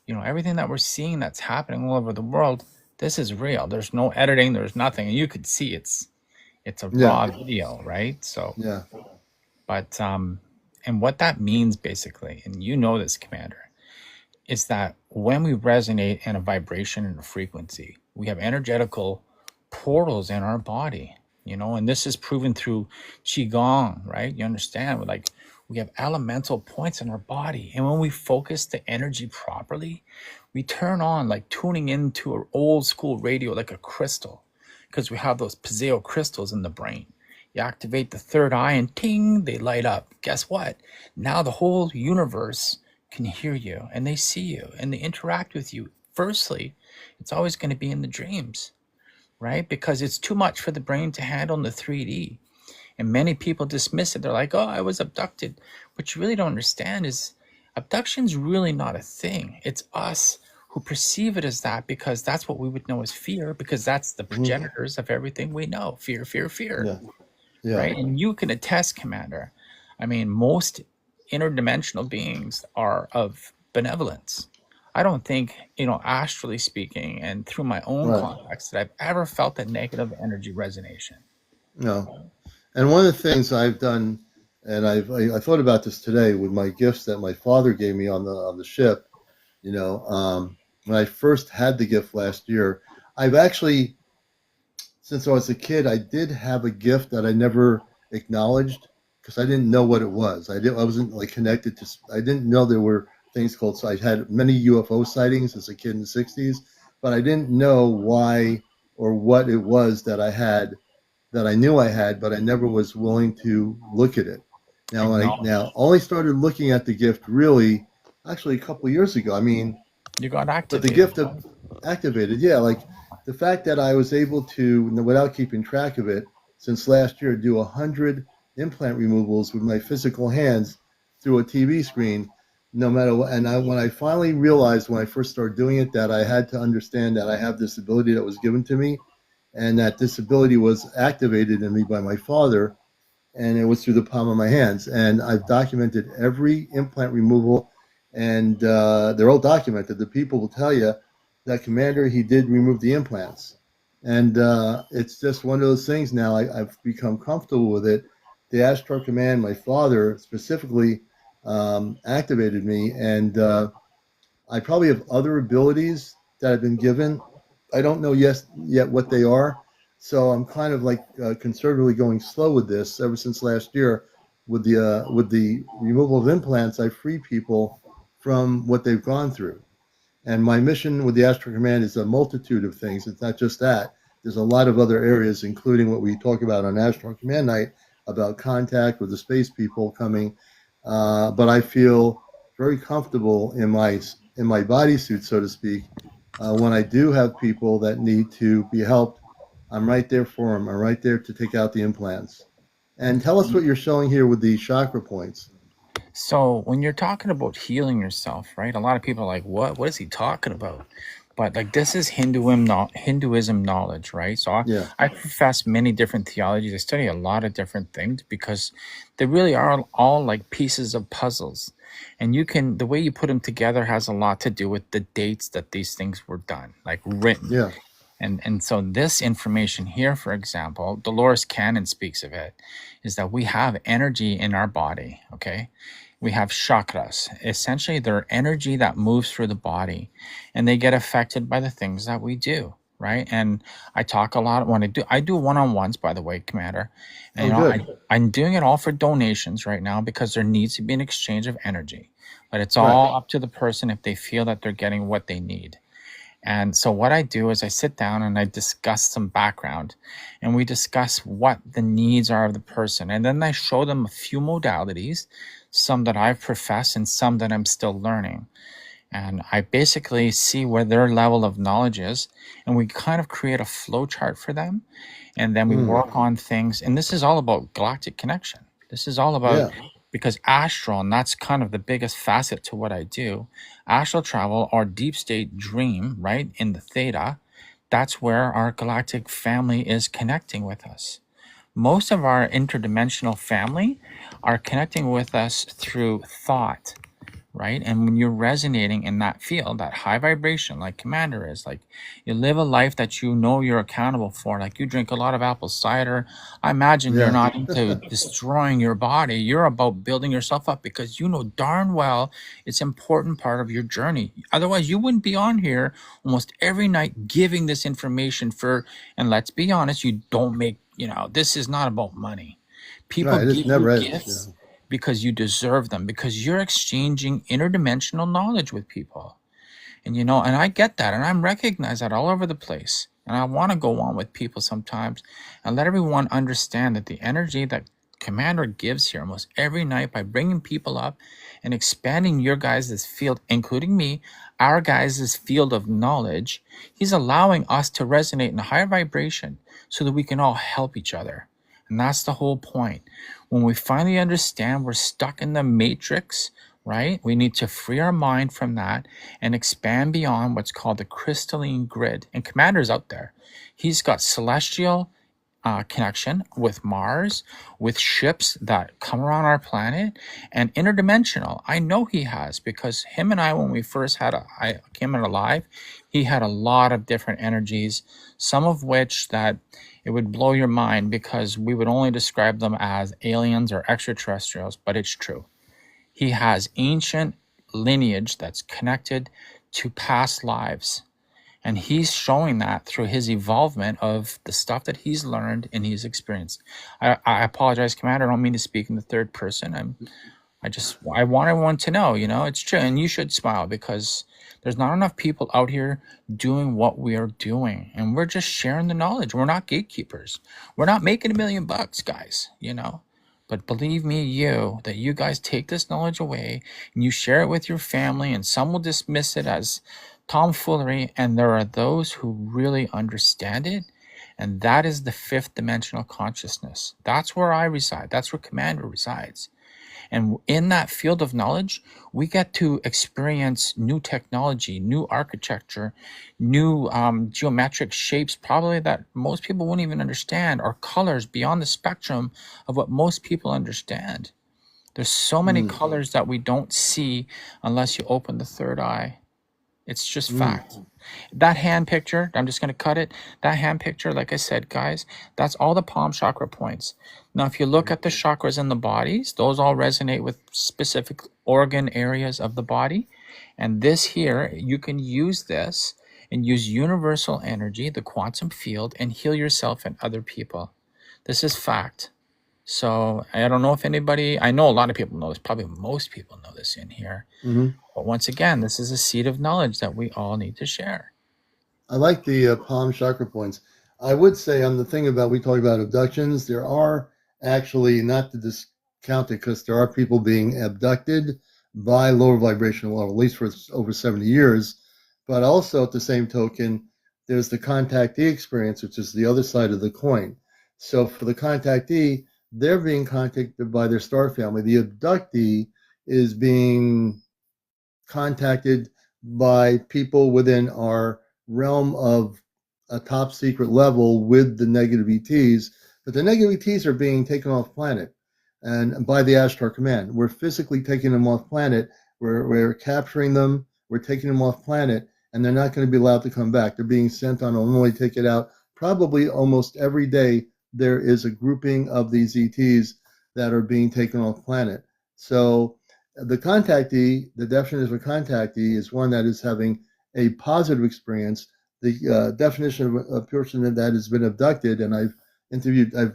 everything that we're seeing that's happening all over the world, this is real. There's no editing. There's nothing. And you could see it's a Yeah. raw video, right? So, Yeah. but and what that means basically, and you know this, Commander, is that when we resonate in a vibration and a frequency, we have energetical portals in our body, and this is proven through qigong, right? You understand, like we have elemental points in our body, and when we focus the energy properly, we turn on, like tuning into an old school radio, like a crystal, because we have those piezo crystals in the brain. You activate the third eye and ting, they light up. Guess what? Now the whole universe can hear you, and they see you, and they interact with you. Firstly, it's always going to be in the dreams, right? Because it's too much for the brain to handle in the 3D. And many people dismiss it. They're like, oh, I was abducted. What you really don't understand is abduction's really not a thing. It's us who perceive it as that, because that's what we would know as fear, because that's the Hmm. progenitors of everything we know. Fear, fear, fear, Yeah. Yeah. right? And you can attest, Commander. I mean, most interdimensional beings are of benevolence. I don't think, astrally speaking, and through my own Right. context, that I've ever felt a negative energy resonation. No. And one of the things I've done, and I thought about this today with my gifts that my father gave me on the ship. When I first had the gift last year, I've actually, since I was a kid, I did have a gift that I never acknowledged. because I didn't know what it was. I wasn't like connected to. I didn't know there were things called. So I had many UFO sightings as a kid in the '60s, but I didn't know why or what it was that I had that I knew I had, but I never was willing to look at it. Now, when I now Acknowledge. only started looking at the gift really, actually a couple of years ago. I mean, You got but the activated, gift of right? activated, yeah, like the fact that I was able to, without keeping track of it, since last year, do 100 implant removals with my physical hands through a TV screen, no matter what. And when I finally realized when I first started doing it that I had to understand that I have this ability that was given to me, and that this ability was activated in me by my father, and it was through the palm of my hands. And I've documented every implant removal, and they're all documented. The people will tell you that Commander, he did remove the implants, and it's just one of those things. Now I've become comfortable with it. The Ashtar command, my father specifically activated me, and I probably have other abilities that I've been given. I don't know yet what they are. So I'm kind of like conservatively going slow with this ever since last year with the removal of implants. I free people from what they've gone through. And my mission with the Astro Command is a multitude of things. It's not just that. There's a lot of other areas, including what we talk about on Astro Command Night about contact with the space people coming. But I feel very comfortable in my bodysuit, so to speak. When I do have people that need to be helped, I'm right there for them. I'm right there to take out the implants. And tell us what you're showing here with the chakra points. So when you're talking about healing yourself, right? A lot of people are like, "What? What is he talking about?" But like this is Hinduism knowledge, right? So Yeah, I profess many different theologies. I study a lot of different things because they really are all like pieces of puzzles, and you can the way you put them together has a lot to do with the dates that these things were done, like written. yeah, And so this information here, for example, Dolores Cannon speaks of it, is that we have energy in our body, okay? We have chakras. Essentially, they're energy that moves through the body and they get affected by the things that we do, right? And I talk a lot when I do one-on-ones, by the way, Commander. And oh, good. I'm doing it all for donations right now because there needs to be an exchange of energy. But it's Right. all up to the person if they feel that they're getting what they need. And so what I do is I sit down and I discuss some background and we discuss what the needs are of the person. And then I show them a few modalities, some that I've professed and some that I'm still learning. And I basically see where their level of knowledge is and we kind of create a flow chart for them. And then we Mm, work on things. And this is all about galactic connection. This is all about yeah. because astral, and that's kind of the biggest facet to what I do, astral travel or deep state dream, right? In the theta, that's where our galactic family is connecting with us. Most of our interdimensional family are connecting with us through thought, right? And when you're resonating in that field, that high vibration, like Commander is, like you live a life that you know you're accountable for, like you drink a lot of apple cider. I imagine you're Yeah. not into destroying your body. You're about building yourself up because you know darn well it's an important part of your journey. Otherwise, you wouldn't be on here almost every night giving this information for, and let's be honest, you don't make, this is not about money. People Right. It give you never ends. Yeah. gifts because you deserve them, because you're exchanging interdimensional knowledge with people. And I get that and I'm recognized that all over the place. And I want to go on with people sometimes and let everyone understand that the energy that Commander gives here almost every night by bringing people up and expanding your guys' field, including me, our guys' field of knowledge, he's allowing us to resonate in a higher vibration so that we can all help each other. And that's the whole point. When we finally understand we're stuck in the matrix, right? We need to free our mind from that and expand beyond what's called the crystalline grid. And Commander's out there. He's got celestial connection with Mars, with ships that come around our planet, and interdimensional. I know he has because him and I, when we first I came in alive, he had a lot of different energies, some of which that it would blow your mind because we would only describe them as aliens or extraterrestrials, but it's true. He has ancient lineage that's connected to past lives. And he's showing that through his evolvement of the stuff that he's learned and he's experienced. I apologize, Commander. I don't mean to speak in the third person. I want everyone to know, it's true. And you should smile, because there's not enough people out here doing what we are doing. And we're just sharing the knowledge. We're not gatekeepers. We're not making $1 million, guys, But believe me, that you guys take this knowledge away and you share it with your family, and some will dismiss it as tomfoolery. And there are those who really understand it. And that is the fifth dimensional consciousness. That's where I reside. That's where Commander resides. And in that field of knowledge, we get to experience new technology, new architecture, new geometric shapes, probably that most people wouldn't even understand, or colors beyond the spectrum of what most people understand. There's so many colors that we don't see unless you open the third eye. It's just fact. That hand picture, I'm just going to cut it. That hand picture, like I said, guys, that's all the palm chakra points. Now, if you look at the chakras in the bodies, those all resonate with specific organ areas of the body. And this here, you can use this and use universal energy, the quantum field, and heal yourself and other people. This is fact. So I don't know if anybody, I know a lot of people know this, probably most people know this in here. But once again, this is a seed of knowledge that we all need to share. I like the palm chakra points. I would say on the thing about, we talk about abductions, there are actually, not to discount it, because there are people being abducted by lower vibrational level, at least for over 70 years. But also at the same token, there's the contactee experience, which is the other side of the coin. So for the contactee, they're being contacted by their star family. The abductee is being contacted by people within our realm of a top secret level with the negative ETs, but the negative ETs are being taken off planet and by the Ashtar command. We're physically taking them off planet. We're capturing them. We're taking them off planet, and they're not going to be allowed to come back. They're being sent on a only ticket out. Probably almost every day there is a grouping of these ETs that are being taken off planet. So the contactee, the definition of a contactee is one that is having a positive experience. The definition of a person that has been abducted, and I've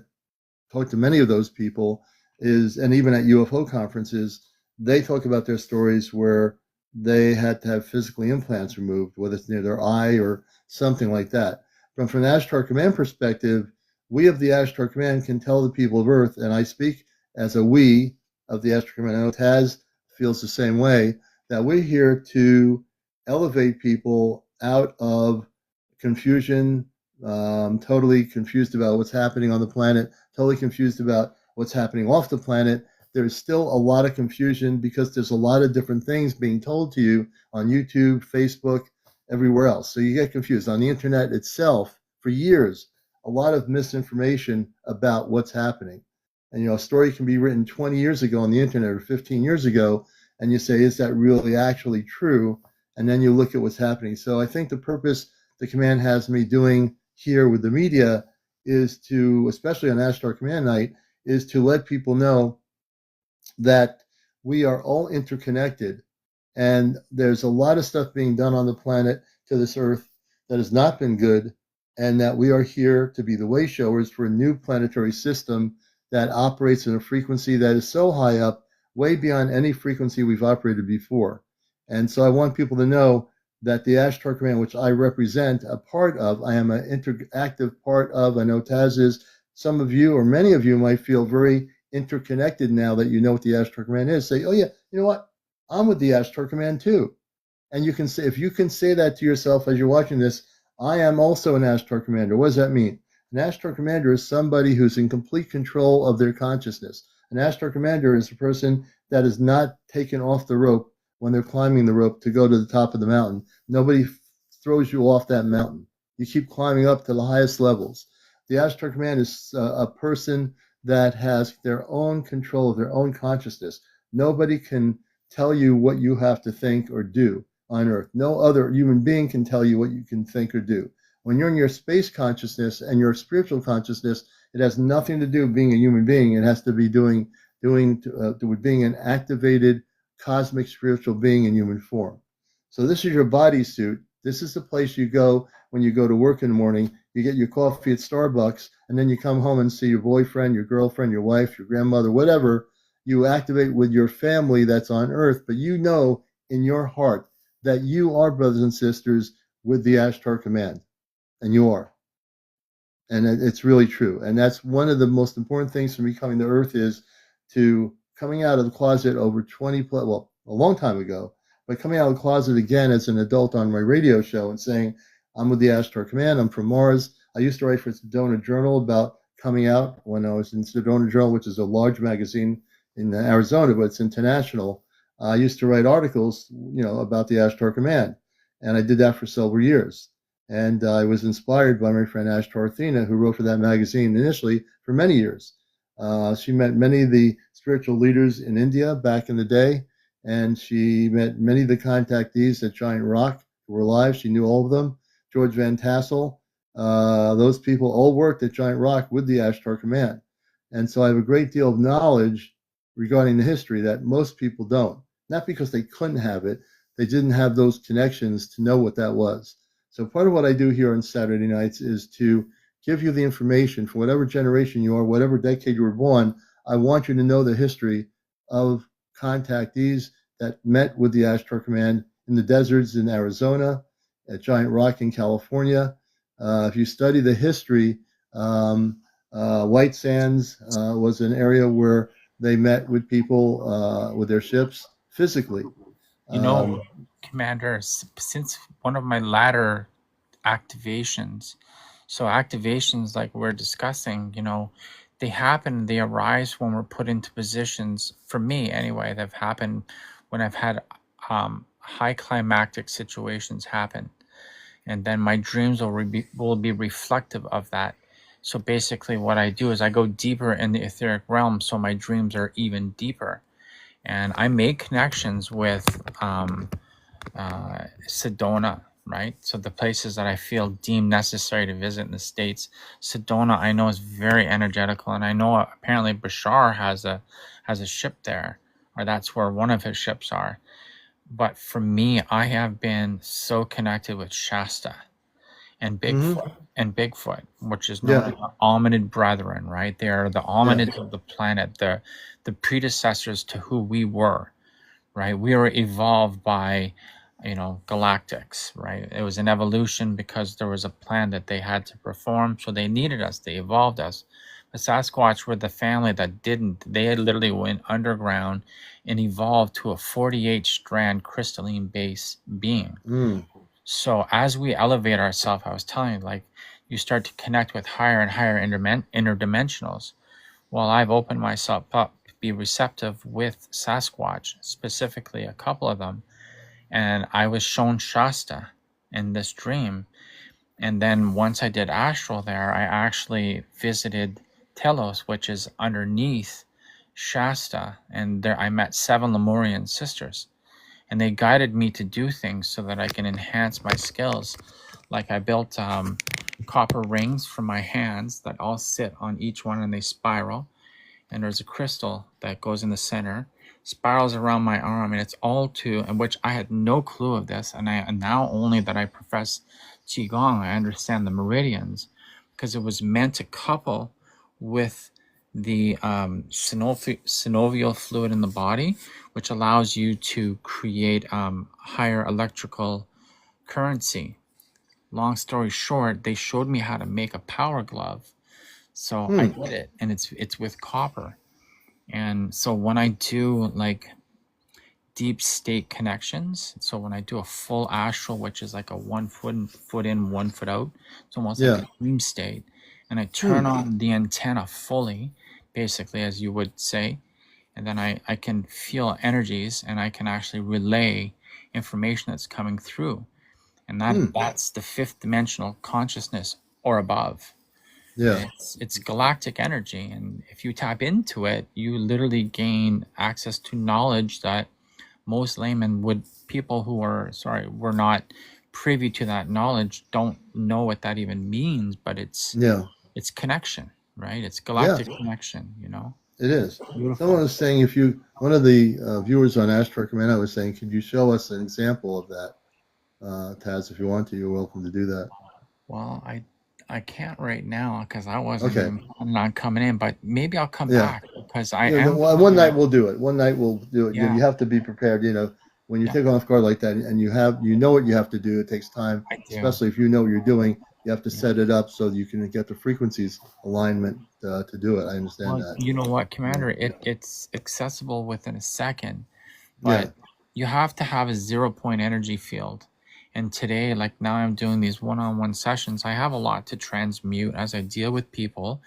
talked to many of those people, is, and even at UFO conferences, they talk about their stories where they had to have physically implants removed, whether it's near their eye or something like that. But from an Ashtar Command perspective, we of the Ashtar Command can tell the people of Earth, and I speak as a we of the Ashtar Command, I know Taz feels the same way, that we're here to elevate people out of confusion, totally confused about what's happening on the planet, totally confused about what's happening off the planet. There's still a lot of confusion because there's a lot of different things being told to you on YouTube, Facebook, everywhere else. So you get confused. On the internet itself, for years, a lot of misinformation about what's happening. And a story can be written 20 years ago on the internet or 15 years ago, and you say, is that really actually true? And then you look at what's happening. So I think the purpose the command has me doing here with the media is to, especially on Ashtar Command Night, is to let people know that we are all interconnected, and there's a lot of stuff being done on the planet to this Earth that has not been good, and that we are here to be the way showers for a new planetary system that operates in a frequency that is so high up, way beyond any frequency we've operated before. And so I want people to know that the Ashtar Command, which I represent a part of, I am an interactive part of. I know Taz is. Some of you, or many of you, might feel very interconnected now that you know what the Ashtar Command is. Say, oh yeah, you know what? I'm with the Ashtar Command too. And you can say, if you can say that to yourself as you're watching this, I am also an Ashtar Commander. What does that mean? An Ashtar Commander is somebody who's in complete control of their consciousness. An Ashtar Commander is a person that is not taken off the rope when they're climbing the rope to go to the top of the mountain. Nobody throws you off that mountain. You keep climbing up to the highest levels. The Ashtar Command is a person that has their own control of their own consciousness. Nobody can tell you what you have to think or do on Earth. No other human being can tell you what you can think or do. When you're in your space consciousness and your spiritual consciousness, it has nothing to do with being a human being. It has to be doing with being an activated cosmic spiritual being in human form. So this is your bodysuit. This is the place you go when you go to work in the morning. You get your coffee at Starbucks, and then you come home and see your boyfriend, your girlfriend, your wife, your grandmother, whatever. You activate with your family that's on earth, but you know in your heart that you are brothers and sisters with the Ashtar command, and you are. And it's really true. And that's one of the most important things from becoming the earth is to coming out of the closet over 20 plus, well, a long time ago, but coming out of the closet again as an adult on my radio show and saying, I'm with the Ashtar Command, I'm from Mars. I used to write for Sedona Journal about coming out when I was in Sedona Journal, which is a large magazine in Arizona, but it's international. I used to write articles, about the Ashtar Command. And I did that for several years. And I was inspired by my friend Ashtar Athena, who wrote for that magazine initially for many years. She met many of the spiritual leaders in India back in the day, and she met many of the contactees at Giant Rock who were alive. She knew all of them. George Van Tassel, those people all worked at Giant Rock with the Ashtar Command. And so I have a great deal of knowledge regarding the history that most people don't. Not because they couldn't have it, they didn't have those connections to know what that was. So part of what I do here on Saturday nights is to give you the information for whatever generation you are, whatever decade you were born. I want you to know the history of contactees that met with the Ashtar Command in the deserts in Arizona, at Giant Rock in California. If you study the history, White Sands was an area where they met with people with their ships physically. You know, Um, Commander, since one of my latter activations, so activations like we're discussing, they happen, they arise when we're put into positions, for me anyway, that have happened when I've had high climactic situations happen. And then my dreams will be reflective of that. So basically what I do is I go deeper in the etheric realm, so my dreams are even deeper. And I make connections with Sedona, right? So the places that I feel deemed necessary to visit in the States. Sedona, I know, is very energetical, and I know apparently Bashar has a ship there, or that's where one of his ships are. But for me, I have been so connected with Shasta and mhm. Bigfoot, which is known Yeah, as the Almanid Brethren, right? They are the yeah. Almanids of the planet, the predecessors to who we were, right? We were evolved by, galactics, right? It was an evolution because there was a plan that they had to perform, so they needed us, they evolved us. The Sasquatch were the family that didn't. They had literally went underground and evolved to a 48 strand crystalline base being. Mm. So as we elevate ourselves, I was telling you, like, you start to connect with higher and higher interdimensionals. Well, I've opened myself up to be receptive with Sasquatch, specifically a couple of them, and I was shown Shasta in this dream. And then once I did astral there, I actually visited Telos, which is underneath Shasta, and there I met 7 Lemurian sisters, and they guided me to do things so that I can enhance my skills. Like I built copper rings for my hands that all sit on each one, and they spiral, and there's a crystal that goes in the center, spirals around my arm, and it's all to, and which I had no clue of this, and now only that I profess qigong, I understand the meridians, because it was meant to couple with the synovial fluid in the body, which allows you to create higher electrical currency. Long story short, they showed me how to make a power glove, so I Hmm. did it, and it's with copper. And so when I do like deep state connections, so when I do a full astral, which is like a 1 foot in, 1 foot out, it's almost like Yeah. a dream state, and I Hmm. turn on the antenna fully, basically, as you would say, and then I can feel energies, and I can actually relay information that's coming through, and Hmm. that's the 5th dimensional consciousness or above. Yeah. And it's galactic energy, and if you tap into it, you literally gain access to knowledge that most laymen would, people who are, sorry, were not privy to that knowledge, don't know what that even means. But Yeah. it's connection, right? It's Yeah. galactic connection. It is. Someone Beautiful. was saying, one of the viewers on Ashtar Command was saying, could you show us an example of that? Taz, if you want to, you're welcome to do that. Well, I can't right now because I wasn't Okay. even planning on coming in, but maybe I'll come Yeah. back because I Yeah, am one planning night on. we'll do it. One night we'll do it. Yeah, You have to be prepared. When you yeah, take off guard like that, and you know what you have to do. It takes time, I do. especially if you know what you're doing. You have to Yeah. set it up so you can get the frequencies alignment to do it. I understand Well, that. you know what, Yeah. Commander, it's accessible within a second, Yeah. but you have to have a 0 point energy field. And today, like now I'm doing these one-on-one sessions, I have a lot to transmute as I deal with people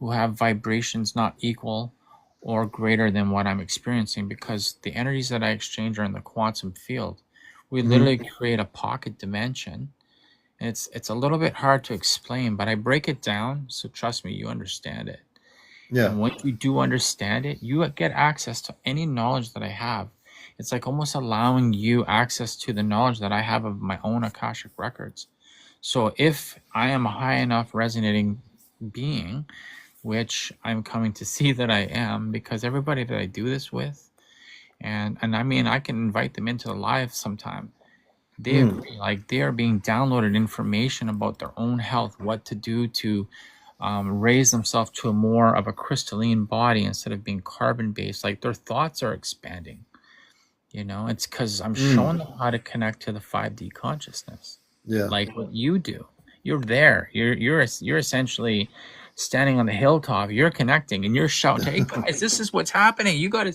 who have vibrations not equal or greater than what I'm experiencing because the energies that I exchange are in the quantum field. We Hmm. literally create a pocket dimension. And it's a little bit hard to explain, but I break it down, so trust me, you understand it. Yeah. And once you do understand it, you get access to any knowledge that I have. It's like almost allowing you access to the knowledge that I have of my own Akashic records. So if I am a high enough resonating being, which I'm coming to see that I am, because everybody that I do this with, and I mean I can invite them into the live sometime. They Mm. agree, like they are being downloaded information about their own health, what to do to raise themselves to a more of a crystalline body instead of being carbon based. Like their thoughts are expanding. It's because I'm Mm. showing them how to connect to the 5D consciousness, Yeah. like what you do. You're there. You're essentially standing on the hilltop. You're connecting, and you're shouting, "Hey guys, this is what's happening. You got to,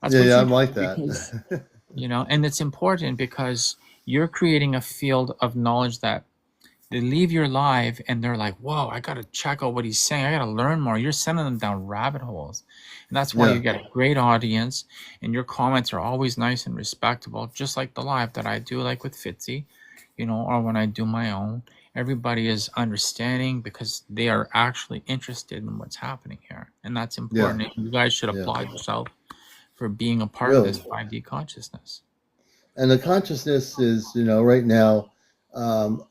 that's Yeah. what's Yeah. I'm important like because that. and it's important because you're creating a field of knowledge that they leave your live and they're like, whoa, I got to check out what he's saying. I got to learn more. You're sending them down rabbit holes. And that's why you Yeah. get a great audience and your comments are always nice and respectable, just like the live that I do, like with Fitzy, or when I do my own. Everybody is understanding because they are actually interested in what's happening here. And that's Yeah. important. And you guys should Yeah. applaud yourself for being a part of this Really. 5D consciousness. And the consciousness is, right now,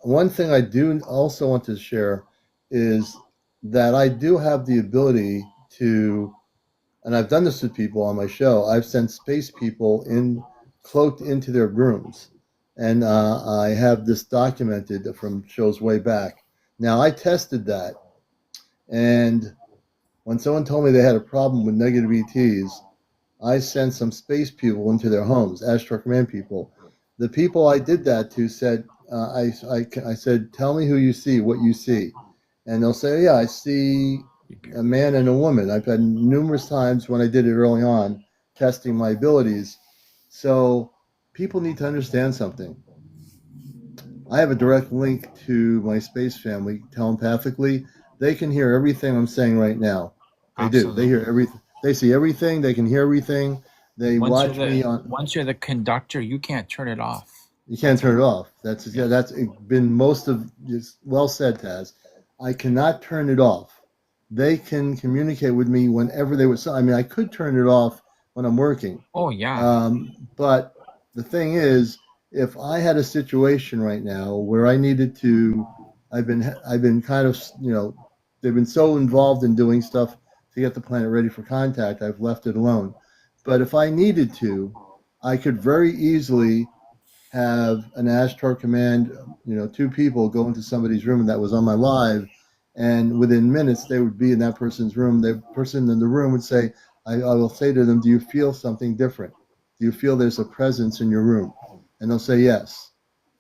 one thing I do also want to share is that I do have the ability to, and I've done this with people on my show. I've sent space people in cloaked into their rooms, and I have this documented from shows way back. Now I tested that, and when someone told me they had a problem with negative ETs, I sent some space people into their homes, Ashtar Command people. The people I did that to said, I said, tell me who you see, what you see. And they'll say, yeah, I see a man and a woman. I've had numerous times when I did it early on, testing my abilities. So people need to understand something. I have a direct link to my space family telepathically. They can hear everything I'm saying right now. They do. They hear Absolutely. everything. They see everything. They can hear everything. They Once you're watch the me on. once you're the conductor, you can't turn it off. You can't That's turn it important. off. That's Yeah. yeah, that's been most of. It's well said, Taz. I cannot turn it off. They can communicate with me whenever they would. I mean, I could turn it off when I'm working, Oh yeah. but the thing is, if I had a situation right now where I needed to, I've been kind of they've been so involved in doing stuff to get the planet ready for contact. I've left it alone. But if I needed to, I could very easily have an Ashtar command, two people go into somebody's room that was on my live, and within minutes they would be in that person's room. The person in the room would say, I will say to them, do you feel something different? Do you feel there's a presence in your room? And they'll say yes,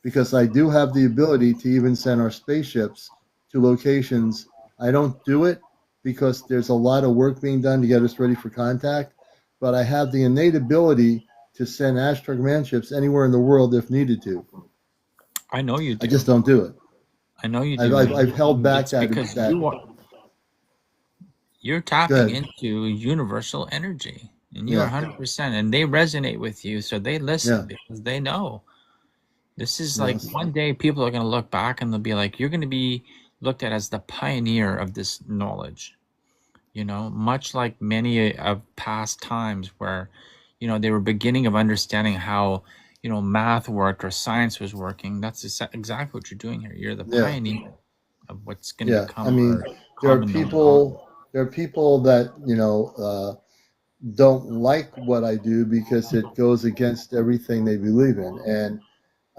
because I do have the ability to even send our spaceships to locations. I don't do it because there's a lot of work being done to get us ready for contact, but I have the innate ability to send Ashtar command ships anywhere in the world if needed to. I know you I do. just don't do it. I know you I've, do, I've, I've held and back it's that because that. you're Go tapping ahead. into universal energy, and you are Yeah, 100%, and they resonate with you, so they listen yeah, because they know this is like yes, one day people are going to look back and they'll be like, you're going to be looked at as the pioneer of this knowledge. Much like many of past times where, they were beginning of understanding how, math worked or science was working. That's exactly what you're doing here. You're the yeah, pioneer of what's going to yeah. I become mean, our there are common knowledge. people. There are people that don't like what I do because it goes against everything they believe in, and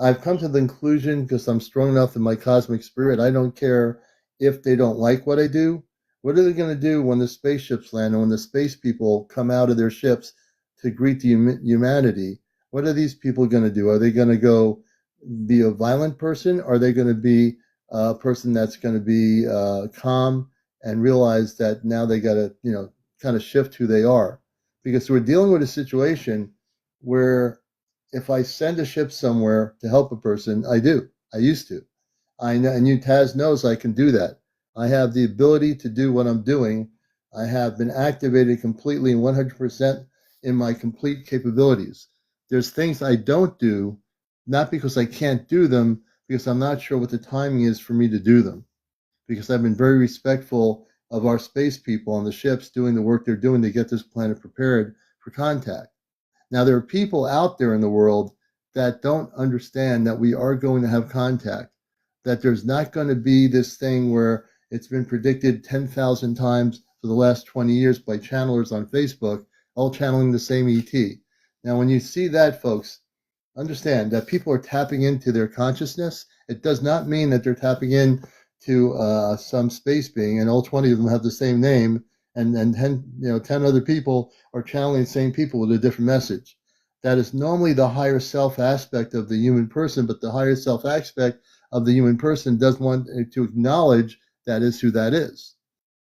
I've come to the conclusion, because I'm strong enough in my cosmic spirit, I don't care if they don't like what I do. What are they going to do when the spaceships land and when the space people come out of their ships to greet the humanity? What are these people going to do? Are they going to go be a violent person? Or are they going to be a person that's going to be calm and realize that now they got to, kind of shift who they are? Because we're dealing with a situation where if I send a ship somewhere to help a person, I do. I used to. I know, and you Taz knows I can do that. I have the ability to do what I'm doing. I have been activated completely and 100% in my complete capabilities. There's things I don't do, not because I can't do them, because I'm not sure what the timing is for me to do them. Because I've been very respectful of our space people on the ships doing the work they're doing to get this planet prepared for contact. Now, there are people out there in the world that don't understand that we are going to have contact, that there's not going to be this thing where it's been predicted 10,000 times for the last 20 years by channelers on Facebook, all channeling the same ET. Now, when you see that, folks, understand that people are tapping into their consciousness. It does not mean that they're tapping in to some space being, and all 20 of them have the same name, and 10 other people are channeling the same people with a different message. That is normally the higher self aspect of the human person, but the higher self aspect of the human person doesn't want to acknowledge that is who that is.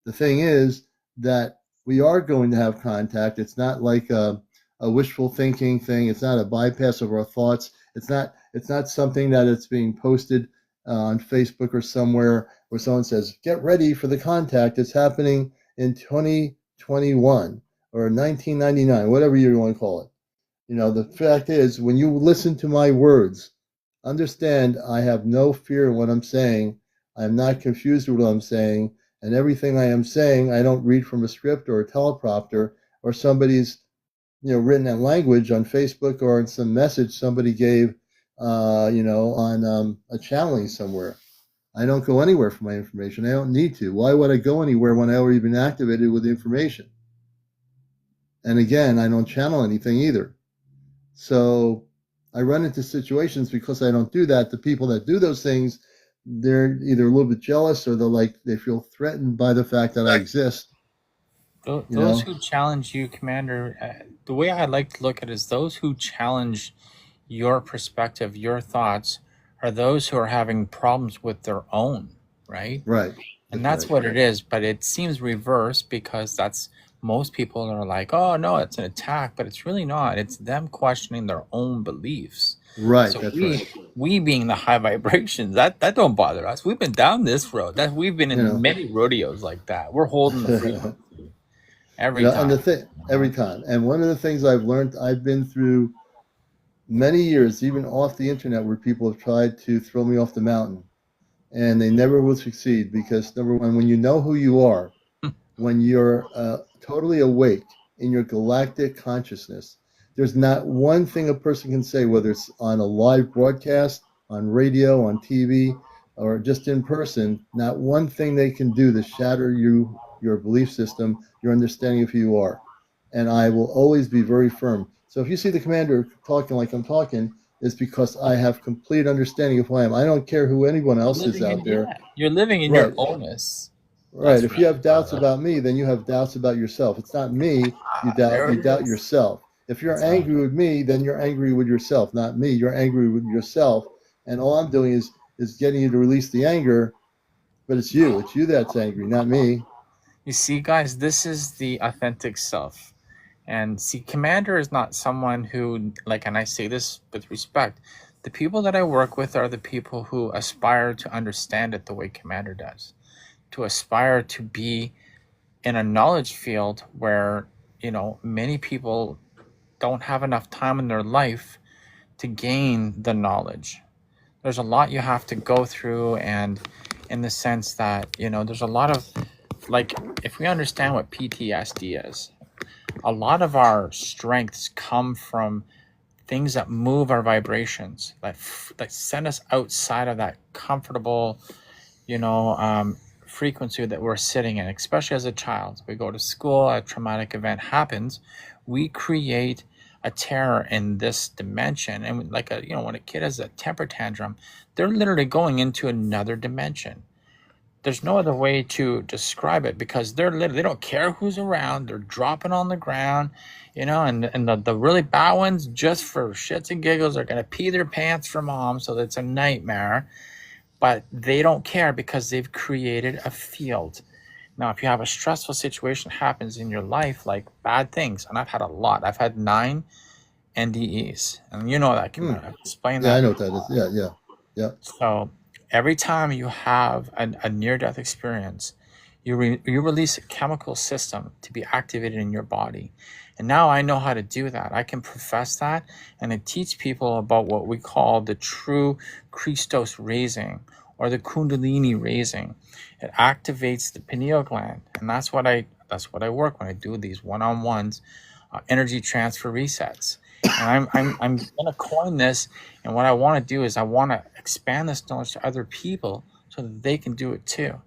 The thing is that we are going to have contact. It's not like a wishful thinking thing. It's not a bypass of our thoughts. It's not something that it's being posted on Facebook or somewhere where someone says, get ready for the contact. It's happening in 2021 or 1999, whatever you want to call it. The fact is, when you listen to my words, understand I have no fear in what I'm saying. I'm not confused with what I'm saying. And everything I am saying, I don't read from a script or a teleprompter or somebody's written in language on Facebook or in some message somebody gave, on a channeling somewhere. I don't go anywhere for my information. I don't need to. Why would I go anywhere when I already been activated with the information? And again, I don't channel anything either. So I run into situations because I don't do that. The people that do those things, they're either a little bit jealous or they feel threatened by the fact that I exist. Those who challenge you, Commander, the way I like to look at it is those who challenge your perspective, your thoughts, are those who are having problems with their own, right? Right. And that's what it is. But it seems reverse because that's most people are like, oh, no, it's an attack, but it's really not. It's them questioning their own beliefs. Right. So That's right. we being the high vibrations, that don't bother us. We've been down this road. We've been in many rodeos like that. We're holding the frequency every time. And every time. And one of the things I've learned, I've been through many years, even off the internet, where people have tried to throw me off the mountain, and they never will succeed because, number one, when you know who you are, when you're totally awake in your galactic consciousness, there's not one thing a person can say, whether it's on a live broadcast, on radio, on TV, or just in person, not one thing they can do to shatter your belief system, your understanding of who you are. And I will always be very firm. So if you see the commander talking like I'm talking, it's because I have complete understanding of who I am. I don't care who anyone else is out there. You're living in your owness. Right. If you have doubts about me, then you have doubts about yourself. It's not me. You doubt yourself. If you're angry with me, then you're angry with yourself, not me. You're angry with yourself. And all I'm doing is getting you to release the anger, but it's you. It's you that's angry, not me. You see, guys, this is the authentic self. And see, Commander is not someone who, and I say this with respect, the people that I work with are the people who aspire to understand it the way Commander does, to aspire to be in a knowledge field where, many people don't have enough time in their life to gain the knowledge. There's a lot you have to go through, and in the sense that, there's a lot of, if we understand what PTSD is, a lot of our strengths come from things that move our vibrations, that send us outside of that comfortable, frequency that we're sitting in, especially as a child. We go to school, a traumatic event happens, we create a terror in this dimension. And like when a kid has a temper tantrum, they're literally going into another dimension. There's no other way to describe it, because they don't care who's around. They're dropping on the ground, and the really bad ones, just for shits and giggles, are going to pee their pants for mom. So that's a nightmare, but they don't care because they've created a field. Now, if you have a stressful situation happens in your life, like bad things, and I've had a lot. I've had 9 NDEs, and you know that, Commander. I've explained Yeah, I that know what that before. is. Yeah. So every time you have a near-death experience, you release a chemical system to be activated in your body. And now I know how to do that. I can profess that, and I teach people about what we call the true Christos raising, or the Kundalini raising. It activates the pineal gland, and that's what I work when I do these one-on-ones, energy transfer resets. And I'm gonna coin this, and what I want to do is I want to expand this knowledge to other people so that they can do it too,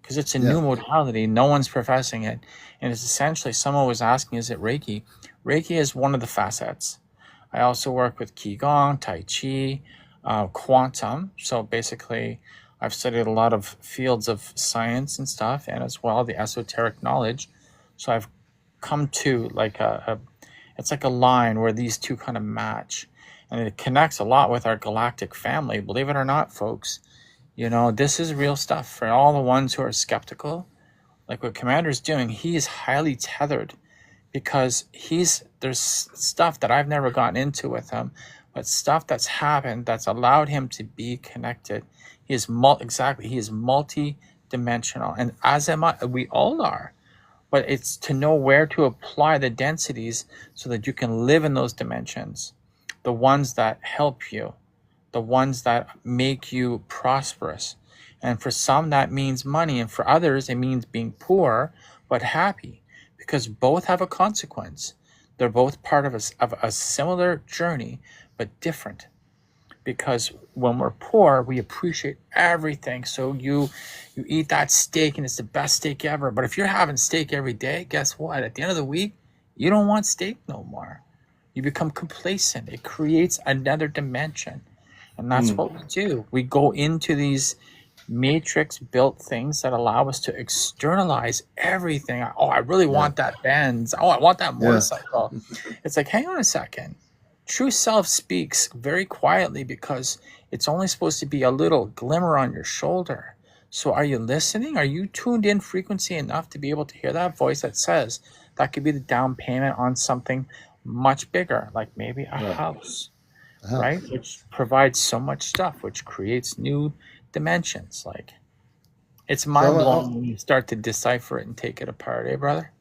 because it's a Yeah. new modality. No one's professing it, and it's essentially, someone was asking, is it Reiki? Reiki is one of the facets. I also work with Qigong, Tai Chi, quantum. So basically, I've studied a lot of fields of science and stuff, and as well the esoteric knowledge. So I've come to like it's like a line where these two kind of match, and it connects a lot with our galactic family. Believe it or not, folks, this is real stuff. For all the ones who are skeptical, like what Commander's doing, he is highly tethered, because there's stuff that I've never gotten into with him, but stuff that's happened that's allowed him to be connected. He is multi-dimensional, and as am I. We all are. But it's to know where to apply the densities so that you can live in those dimensions, the ones that help you, the ones that make you prosperous. And for some, that means money, and for others, it means being poor but happy, because both have a consequence. They're both part of a similar journey, but different. Because when we're poor, we appreciate everything. So you eat that steak, and it's the best steak ever. But if you're having steak every day, guess what? At the end of the week, you don't want steak no more. You become complacent. It creates another dimension. And that's what we do. We go into these matrix built things that allow us to externalize everything. Oh, I really want that Benz. Oh, I want that motorcycle. It's like, hang on a second. True self speaks very quietly, because it's only supposed to be a little glimmer on your shoulder. So are you listening? Are you tuned in frequency enough to be able to hear that voice that says that could be the down payment on something much bigger, like maybe a house, right? Which provides so much stuff, which creates new dimensions. Like, it's mind-blowing when you start to decipher it and take it apart, eh, brother?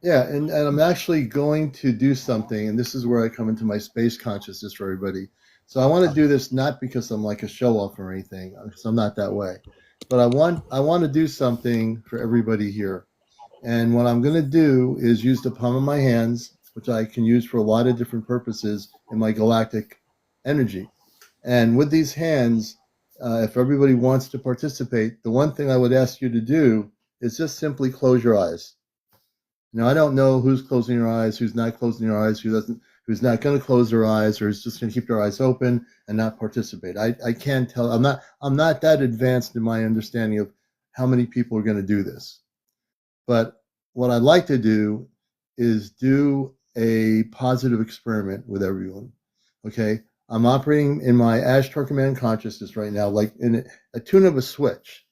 Yeah, and I'm actually going to do something, and this is where I come into my space consciousness for everybody. So I want to do this not because I'm like a show off or anything, because I'm not that way, but I want to do something for everybody here. And what I'm going to do is use the palm of my hands, which I can use for a lot of different purposes in my galactic energy. And with these hands, if everybody wants to participate, the one thing I would ask you to do is just simply close your eyes. Now, I don't know who's closing their eyes, who's not closing their eyes, who's not going to close their eyes, or is just going to keep their eyes open and not participate. I can't tell. I'm not that advanced in my understanding of how many people are going to do this. But what I'd like to do is do a positive experiment with everyone. Okay, I'm operating in my Ashtar command consciousness right now, like in a tune of a switch.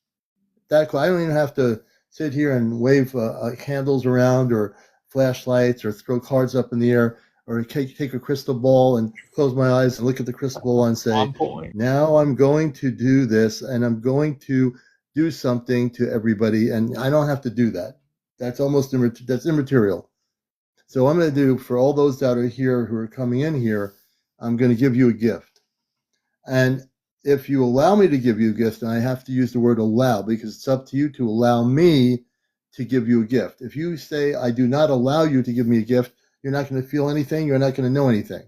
I don't even have to sit here and wave candles around, or flashlights, or throw cards up in the air, or take a crystal ball and close my eyes and look at the crystal ball and say, now I'm going to do this, and I'm going to do something to everybody, and I don't have to do that. That's that's immaterial. So what I'm going to do for all those that are here who are coming in here, I'm going to give you a gift. And if you allow me to give you a gift, and I have to use the word allow, because it's up to you to allow me to give you a gift. If you say, I do not allow you to give me a gift, you're not going to feel anything. You're not going to know anything.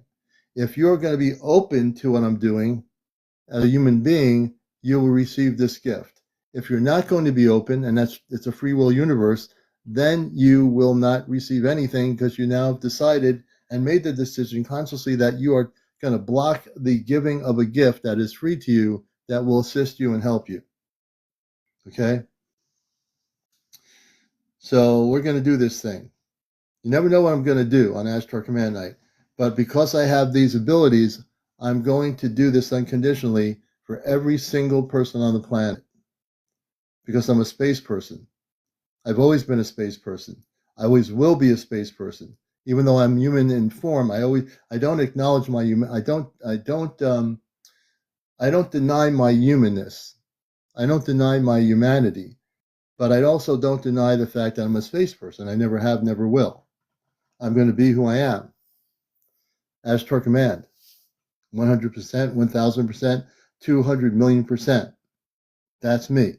If you're going to be open to what I'm doing as a human being, you will receive this gift. If you're not going to be open, and it's a free will universe, then you will not receive anything, because you now have decided and made the decision consciously that you are going to block the giving of a gift that is free to you that will assist you and help you. Okay? So we're going to do this thing. You never know what I'm going to do on Ashtar Command Night, but because I have these abilities, I'm going to do this unconditionally for every single person on the planet because I'm a space person. I've always been a space person. I always will be a space person. Even though I'm human in form, I don't acknowledge my human. I don't deny my humanness. I don't deny my humanity, but I also don't deny the fact that I'm a space person. I never have, never will. I'm going to be who I am. Ashtar Command, 100%, 1,000%, 200,000,000%. That's me.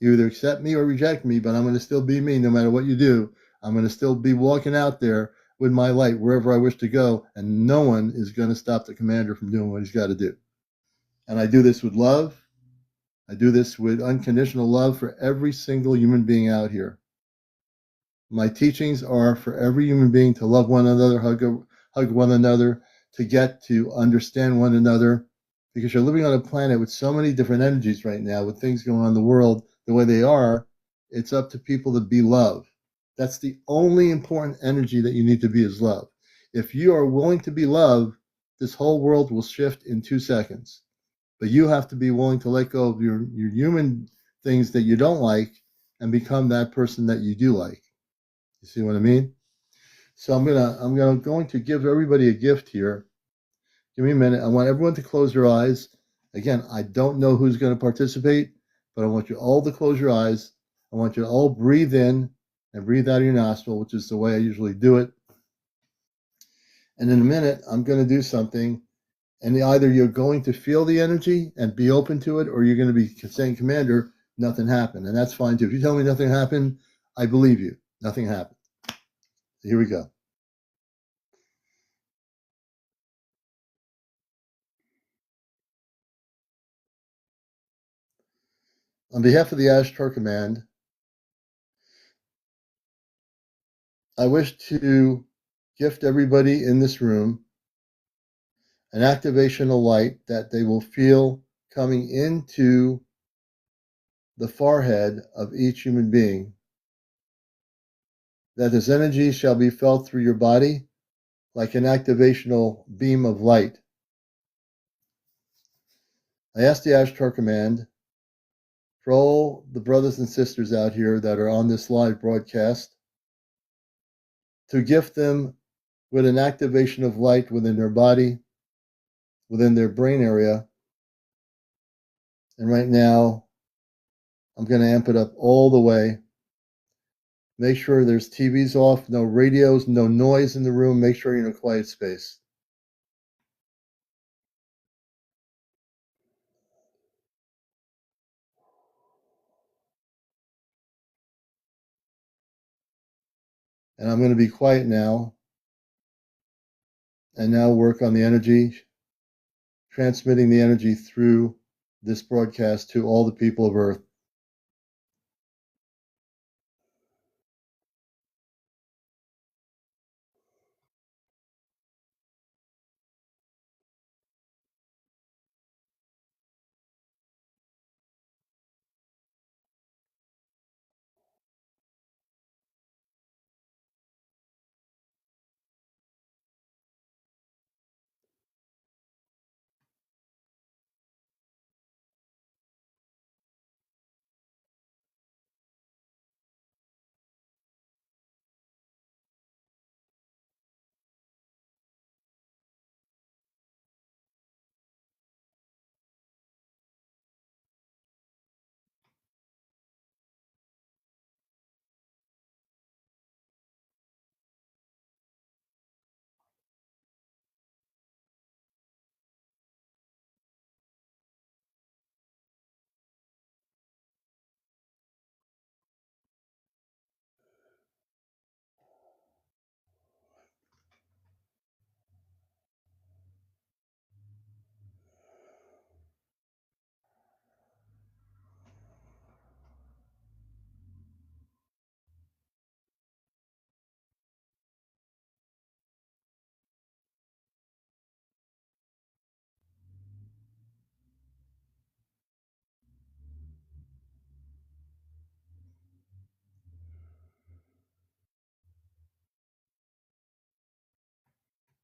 You either accept me or reject me, but I'm going to still be me no matter what you do. I'm going to still be walking out there with my light wherever I wish to go, and no one is going to stop the commander from doing what he's got to do. And I do this with love. I do this with unconditional love for every single human being out here. My teachings are for every human being to love one another, hug one another, to get to understand one another, because you're living on a planet with so many different energies right now, with things going on in the world the way they are. It's up to people to be love. That's the only important energy that you need to be is love. If you are willing to be love, this whole world will shift in 2 seconds. But you have to be willing to let go of your human things that you don't like and become that person that you do like. You see what I mean? So going to give everybody a gift here. Give me a minute. I want everyone to close their eyes. Again, I don't know who's going to participate, but I want you all to close your eyes. I want you to all breathe in and breathe out of your nostril, which is the way I usually do it. And in a minute, I'm going to do something, and either you're going to feel the energy and be open to it, or you're going to be saying, Commander, nothing happened. And that's fine too. If you tell me nothing happened, I believe you. Nothing happened. So here we go. On behalf of the Ashtar Command, I wish to gift everybody in this room an activational light that they will feel coming into the forehead of each human being, that this energy shall be felt through your body like an activational beam of light. I ask the Ashtar Command for all the brothers and sisters out here that are on this live broadcast to gift them with an activation of light within their body, within their brain area. And right now, I'm going to amp it up all the way. Make sure there's TVs off, no radios, no noise in the room. Make sure you're in a quiet space. And I'm going to be quiet now and now work on the energy, transmitting the energy through this broadcast to all the people of Earth.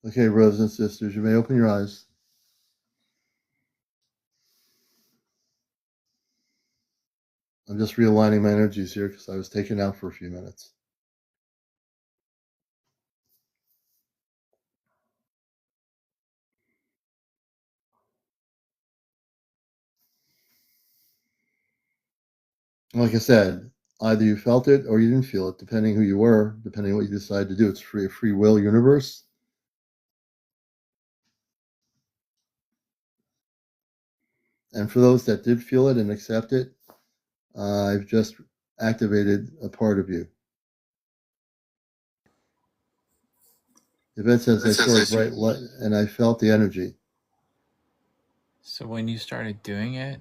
Okay, brothers and sisters, you may open your eyes. I'm just realigning my energies here because I was taken out for a few minutes. Like I said, either you felt it or you didn't feel it, depending who you were, depending what you decided to do. It's a free will universe. And for those that did feel it and accept it, I've just activated a part of you. The event says I saw a bright light and I felt the energy. So when you started doing it,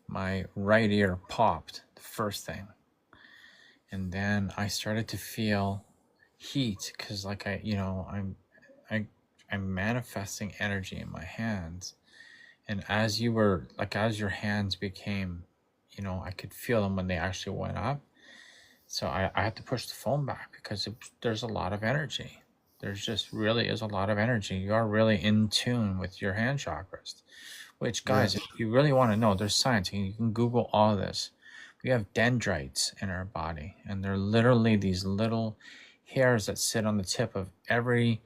my right ear popped, the first thing. And then I started to feel heat because like I'm manifesting energy in my hands. And as your hands became, I could feel them when they actually went up. So I had to push the phone back because there's a lot of energy. There's just really is a lot of energy. You are really in tune with your hand chakras, which, guys, Yes. if you really want to know, there's science. You can Google all this. We have dendrites in our body, and they're literally these little hairs that sit on the tip of every,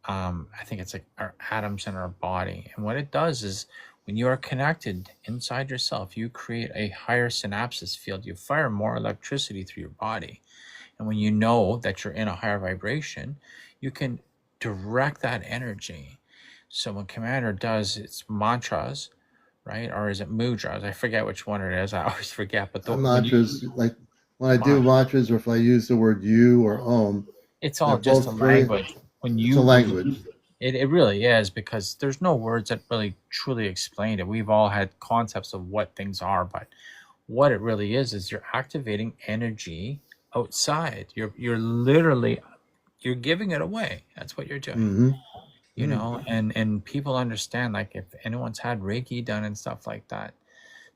I think it's like our atoms in our body. And what it does is when you are connected inside yourself, you create a higher synapses field. You fire more electricity through your body. And when you know that you're in a higher vibration, you can direct that energy. So when Commander does its mantras, right? Or is it mudras? I forget which one it is. I always forget. But Mantras, like when I do mantra, mantras or if I use the word you or om, it's they're all just a both very, language. it's a When language. it really is, because there's no words that really truly explain it. We've all had concepts of what things are, but what it really is you're activating energy outside. You're literally you're giving it away. That's what you're doing. Mm-hmm. And people understand, like, if anyone's had Reiki done and stuff like that,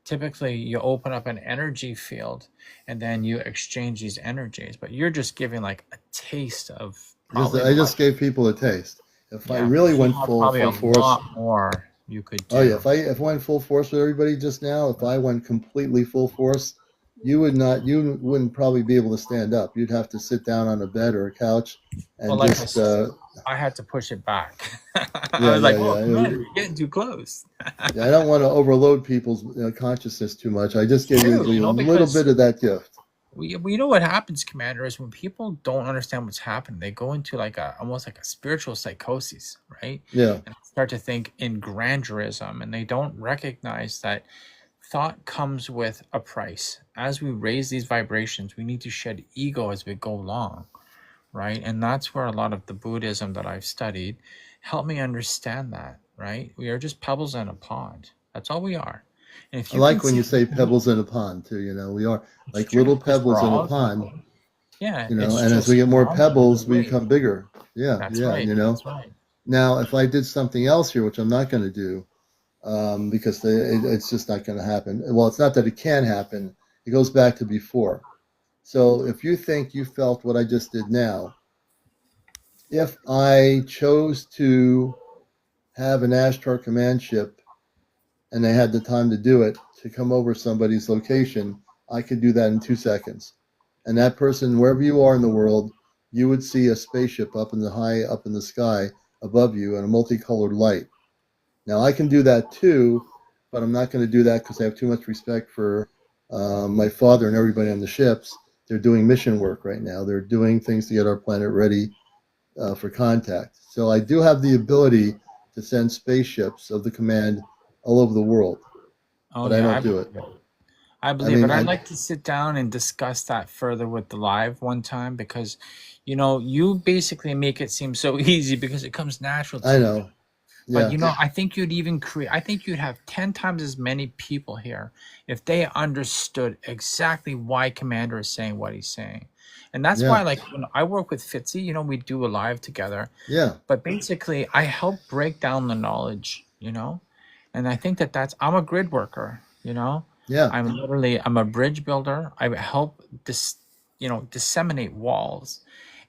typically you open up an energy field and then you exchange these energies, but you're just giving like a taste of probably I just gave people a taste. If I yeah, really you went have full probably a force, lot more you could oh yeah, do. if I went full force with everybody just now, if I went completely full force, you wouldn't probably be able to stand up. You'd have to sit down on a bed or a couch Well, and like I just said, I had to push it back. I yeah, was yeah, like, "Oh, yeah. Commander, you're getting too close." Yeah, I don't want to overload people's consciousness too much. I just It's gave you true, a little because bit of that gift. we know what happens, Commander, is when people don't understand what's happening, they go into like a almost like a spiritual psychosis, right? Yeah, And start to think in grandeurism, and they don't recognize that thought comes with a price. As we raise these vibrations, we need to shed ego as we go along, right? And that's where a lot of the Buddhism that I've studied helped me understand that, right? We are just pebbles in a pond. That's all we are. And if I you can like when see, you say pebbles in a pond too. We are it's like true, little because we're pebbles in a all, pond. yeah, it's And as we just get more numbers pebbles, and we weight. become bigger. Yeah, That's yeah. right. That's right. Now, if I did something else here, which I'm not going to do, because it's just not going to happen. Well, it's not that it can happen. It goes back to before. So if you think you felt what I just did now, if I chose to have an Ashtar command ship and they had the time to do it to come over somebody's location, I could do that in 2 seconds. And that person, wherever you are in the world, you would see a spaceship high up in the sky above you and a multicolored light. Now I can do that too, but I'm not going to do that because I have too much respect for my father and everybody on the ships. They're doing mission work right now. They're doing things to get our planet ready for contact. So I do have the ability to send spaceships of the command all over the world, Oh but I yeah, I don't do it. believe it. I I believe it. mean, I'd I like to sit down and discuss that further with the live one time, because, you basically make it seem so easy because it comes natural I to you. know. But Yeah, I think you'd even I think you'd have 10 times as many people here if they understood exactly why Commander is saying what he's saying. And that's why, yeah, like, when I work with Fitzy, we do a live together. yeah, But basically, I help break down the knowledge. And I think I'm a grid worker. yeah. I'm a bridge builder. I help disseminate walls.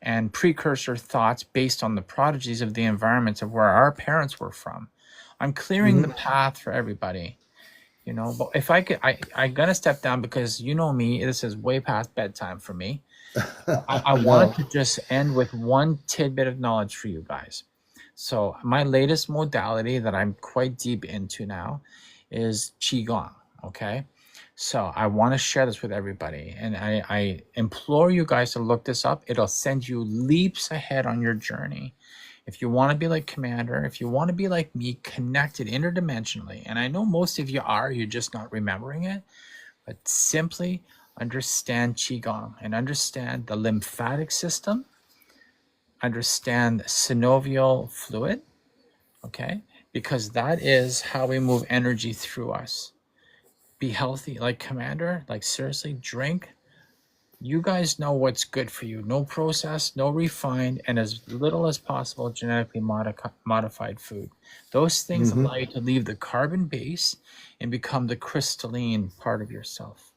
and precursor thoughts based on the prodigies of the environments of where our parents were from. I'm clearing the path for everybody, you know. But if I could, I'm gonna step down because you know me. This is way past bedtime for me. I wanted No. to just end with one tidbit of knowledge for you guys. So my latest modality that I'm quite deep into now is qigong. Okay, so I want to share this with everybody, and I implore you guys to look this up. It'll send you leaps ahead on your journey. If you want to be like Commander, if you want to be like me, connected interdimensionally, and I know most of you are, you're just not remembering it, but simply understand qigong and understand the lymphatic system, understand synovial fluid, okay? Because that is how we move energy through us. Be healthy, like Commander, like seriously, drink. You guys know what's good for you. No processed, no refined, and as little as possible genetically modified food. Those things Hmm. allow you to leave the carbon base and become the crystalline part of yourself.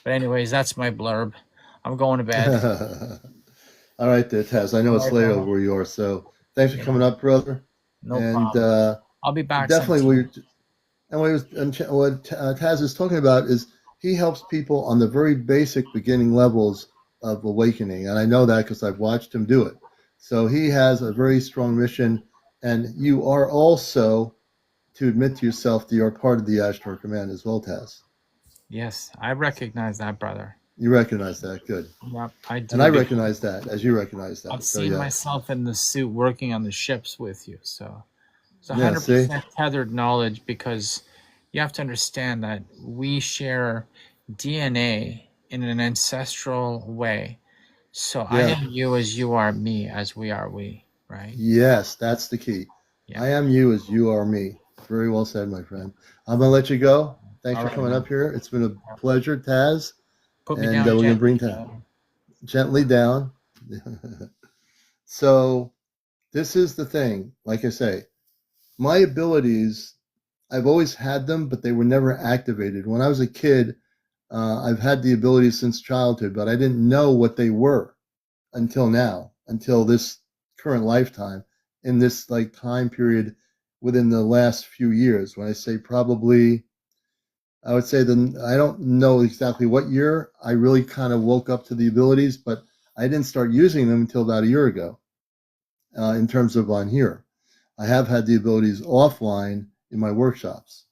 But anyways, that's my blurb. I'm going to bed. All right, there, Taz. I know All it's right, late brother. over where you are, so thanks for Yeah, coming up, brother. no And problem. I'll be back definitely, sometime. what Taz is talking about is he helps people on the very basic beginning levels of awakening, and I know that because I've watched him do it. So he has a very strong mission, and you are also to admit to yourself that you're part of the Ashtar Command as well, Taz. Yes, I recognize that, brother. You recognize that, good, Yep, I and do I because recognize that as you recognize I've that. So seen yes, myself in the suit working on the ships with you. So it's yeah. See, 100% tethered knowledge because you have to understand that we share DNA in an ancestral way. So I yeah. am you as you are me, as we are we, right? Yes, that's the key. Yeah. I am you as you are me. Very well said, my friend. I'm gonna let you go. Thanks All for right, coming man. up here. It's been a pleasure, Taz. Put me And down we're gonna bring gently. Taz gently down. So this is the thing. Like I say, my abilities, I've always had them, but they were never activated. When I was a kid, I've had the abilities since childhood, but I didn't know what they were until now, until this current lifetime, in this like time period within the last few years. When I say probably, I would say then I don't know exactly what year I really kind of woke up to the abilities, but I didn't start using them until about a year ago. In terms of on here, I have had the abilities offline in my workshops.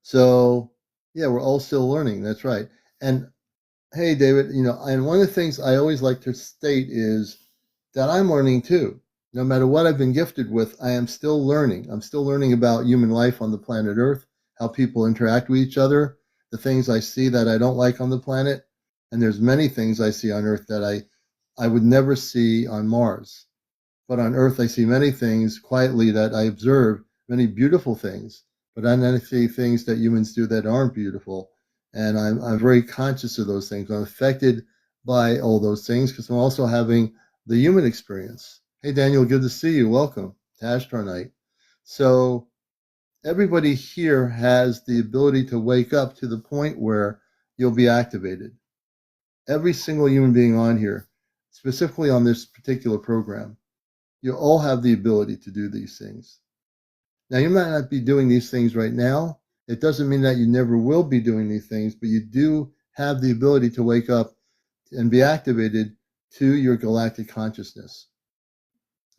So yeah, we're all still learning. That's right. And hey, David, and one of the things I always like to state is that I'm learning too. No matter what I've been gifted with, I am still learning. I'm still learning about human life on the planet Earth, how people interact with each other, the things I see that I don't like on the planet. And there's many things I see on Earth that I would never see on Mars. But on Earth, I see many things quietly that I observe, many beautiful things. But then I see things that humans do that aren't beautiful. And I'm very conscious of those things. I'm affected by all those things because I'm also having the human experience. Hey, Daniel, good to see you. Welcome to Ashtar Night. So, everybody here has the ability to wake up to the point where you'll be activated. Every single human being on here, specifically on this particular program, you all have the ability to do these things. Now, you might not be doing these things right now. It doesn't mean that you never will be doing these things, but you do have the ability to wake up and be activated to your galactic consciousness.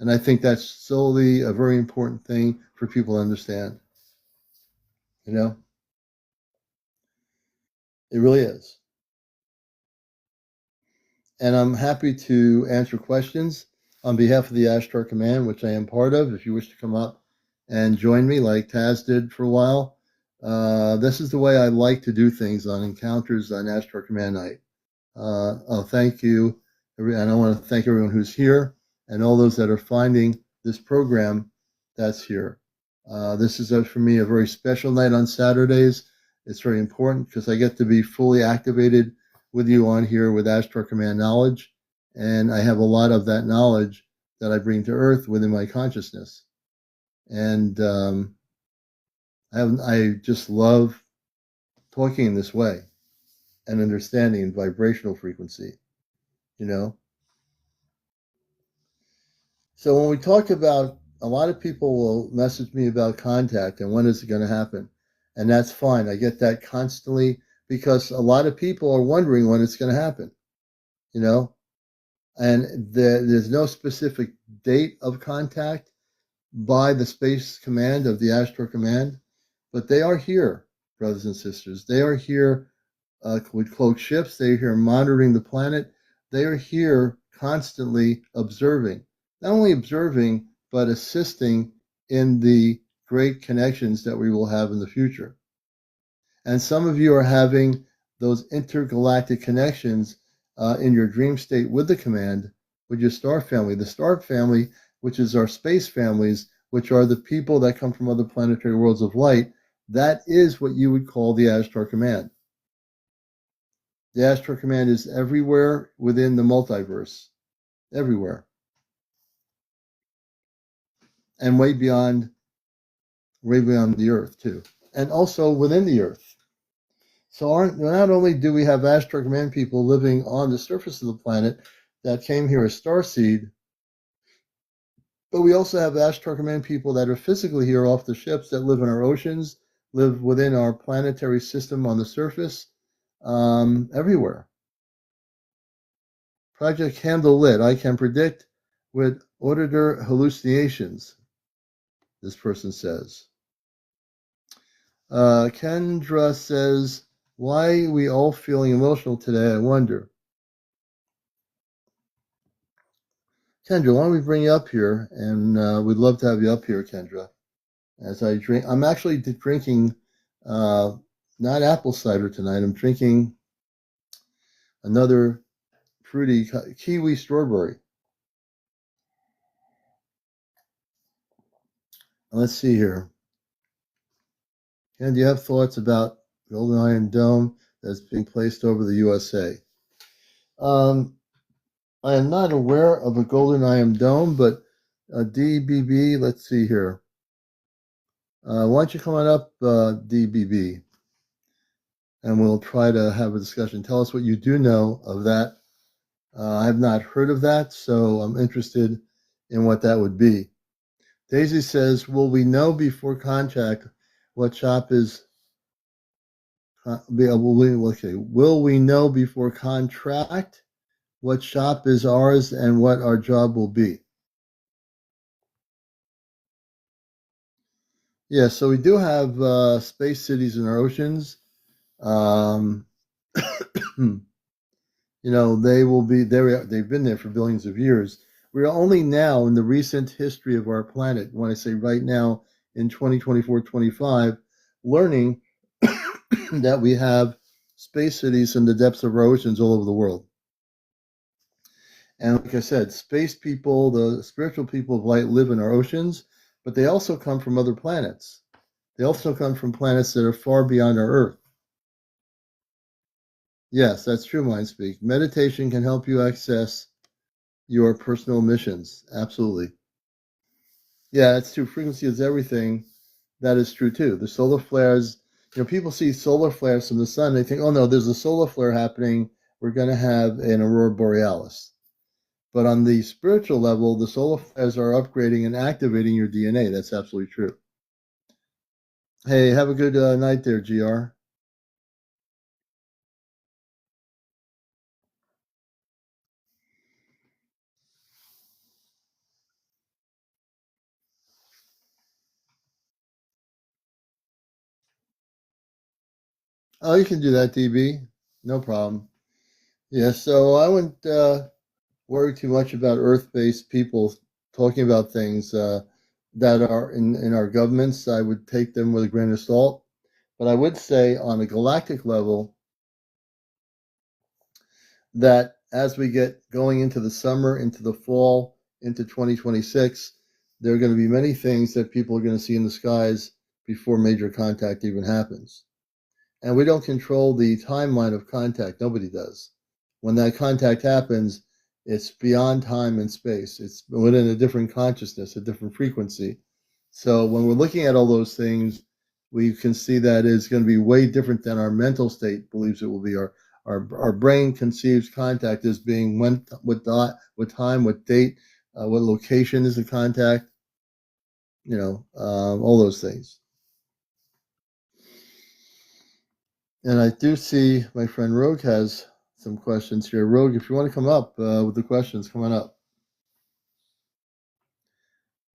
And I think that's solely a very important thing for people to understand. You know, it really is. And I'm happy to answer questions on behalf of the Ashtar Command, which I am part of. If you wish to come up and join me, like Taz did for a while, this is the way I like to do things on encounters on Ashtar Command Night. Thank you, and I want to thank everyone who's here and all those that are finding this program that's here. This is for me a very special night on Saturdays. It's very important because I get to be fully activated with you on here with Ashtar Command knowledge, and I have a lot of that knowledge that I bring to Earth within my consciousness. And I just love talking in this way and understanding vibrational frequency. you know. So when we talk about, a lot of people will message me about contact and when is it going to happen, and that's fine. I get that constantly because a lot of people are wondering when it's going to happen, you know. And there's no specific date of contact by the Space Command of the Ashtar Command, but they are here, brothers and sisters. They are here with cloaked ships. They are here monitoring the planet. They are here constantly observing, not only observing, but assisting in the great connections that we will have in the future. And some of you are having those intergalactic connections in your dream state with the command, with your star family. The star family, which is our space families, which are the people that come from other planetary worlds of light, that is what you would call the Ashtar Command. The Ashtar Command is everywhere within the multiverse, everywhere, and way beyond the Earth too, and also within the Earth. So not only do we have Ashtar Command people living on the surface of the planet that came here as starseed, but we also have Ashtar Command people that are physically here off the ships that live in our oceans, live within our planetary system on the surface, everywhere. Project Handle Lit. I can predict with auditor hallucinations, this person says. Kendra says, why are we all feeling emotional today? I wonder. Kendra, why don't we bring you up here? And we'd love to have you up here, Kendra. As I drink, I'm actually drinking not apple cider tonight. I'm drinking another fruity kiwi strawberry. Let's see here. Ken, do you have thoughts about Golden Iron Dome that's being placed over the USA? I am not aware of a Golden Iron Dome, but DBB, let's see here. Why don't you come on up, DBB, and we'll try to have a discussion. Tell us what you do know of that. I have not heard of that, so I'm interested in what that would be. Daisy says, will we know before contact what shop is... Will we know before contract what shop is ours and what our job will be? Yeah, so we do have space cities in our oceans. They will be there. They've been there for billions of years. We're only now in the recent history of our planet, when I say right now in 2024-25, learning that we have space cities in the depths of our oceans all over the world. And like I said, space people, the spiritual people of light, live in our oceans, but they also come from other planets. They also come from planets that are far beyond our Earth. Yes, that's true, Mindspeak. Meditation can help you access your personal missions. Absolutely. Yeah, that's true. Frequency is everything. That is true too. The solar flares, people see solar flares from the sun. They think, oh no, there's a solar flare happening. We're going to have an aurora borealis. But on the spiritual level, the solar flares are upgrading and activating your DNA. That's absolutely true. Hey, have a good night there, GR. Oh, you can do that, DB. No problem. Yeah, so I wouldn't worry too much about Earth-based people talking about things that are in our governments. I would take them with a grain of salt. But I would say on a galactic level that as we get going into the summer, into the fall, into 2026, there are going to be many things that people are going to see in the skies before major contact even happens. And we don't control the timeline of contact. Nobody does. When that contact happens, it's beyond time and space. It's within a different consciousness, a different frequency. So when we're looking at all those things, we can see that it's going to be way different than our mental state believes it will be. Our our brain conceives contact as being when, what time, what date, what location is the contact. All those things. And I do see my friend Rogue has some questions here. Rogue, if you want to come up with the questions, come on up.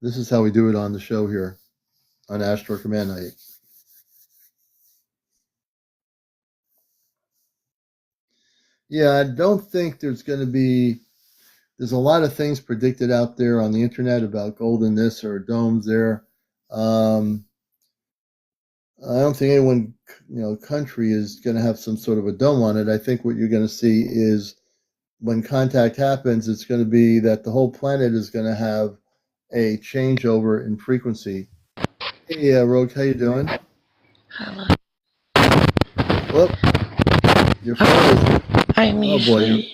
This is how we do it on the show here on Ashtar Command Night. Yeah, I don't think there's a lot of things predicted out there on the internet about golden this or domes there. I don't think anyone, country is going to have some sort of a dome on it. I think what you're going to see is when contact happens, it's going to be that the whole planet is going to have a changeover in frequency. Hey, Rogue, how you doing? Hello. Whoop. Your phone is. I'm Oh usually. boy,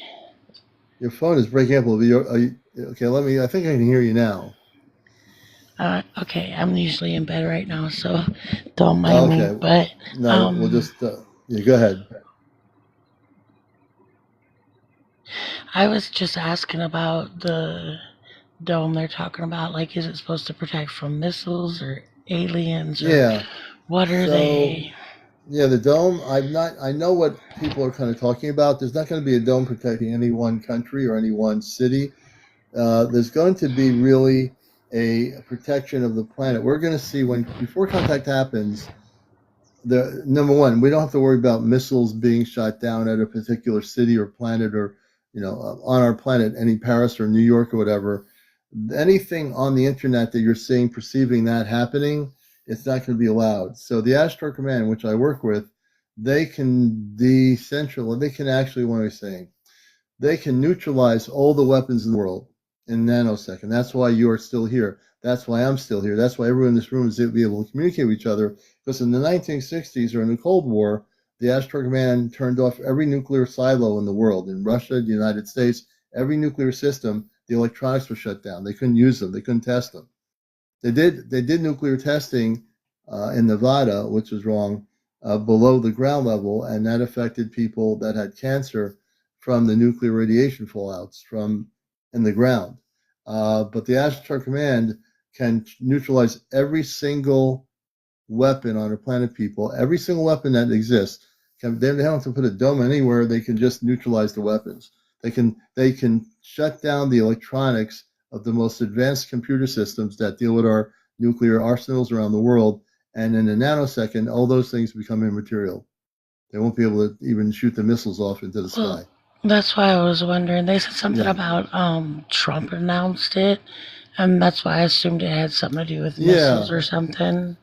your phone is breaking up a little bit. Okay, I think I can hear you now. Okay, I'm usually in bed right now, so don't mind me. But no, we'll just go ahead. I was just asking about the dome they're talking about. Like, is it supposed to protect from missiles or aliens? Or Yeah. What are they? Yeah, the dome. I know what people are kind of talking about. There's not going to be a dome protecting any one country or any one city. There's going to be really a protection of the planet. We're going to see before contact happens. The number one, we don't have to worry about missiles being shot down at a particular city or planet or on our planet, any Paris or New York or whatever. Anything on the internet that you're seeing, perceiving that happening, it's not going to be allowed. So the Ashtar Command, which I work with, they can decentralize. They can actually, what am I saying? They can neutralize all the weapons in the world in a nanosecond. That's why you are still here. That's why I'm still here. That's why everyone in this room is able to be able to communicate with each other. Because in the 1960s or in the Cold War, the Ashtar Command turned off every nuclear silo in the world. In Russia, the United States, every nuclear system, the electronics were shut down. They couldn't use them. They couldn't test them. They did nuclear testing in Nevada, which was wrong, below the ground level, and that affected people that had cancer from the nuclear radiation fallouts from in the ground. But the Ashtar Command can neutralize every single weapon on our planet, people. Every single weapon that exists. They don't have to put a dome anywhere. They can just neutralize the weapons. They can shut down the electronics of the most advanced computer systems that deal with our nuclear arsenals around the world. And in a nanosecond, all those things become immaterial. They won't be able to even shoot the missiles off into the sky. That's why I was wondering. They said something about Trump announced it, and that's why I assumed it had something to do with missiles or something.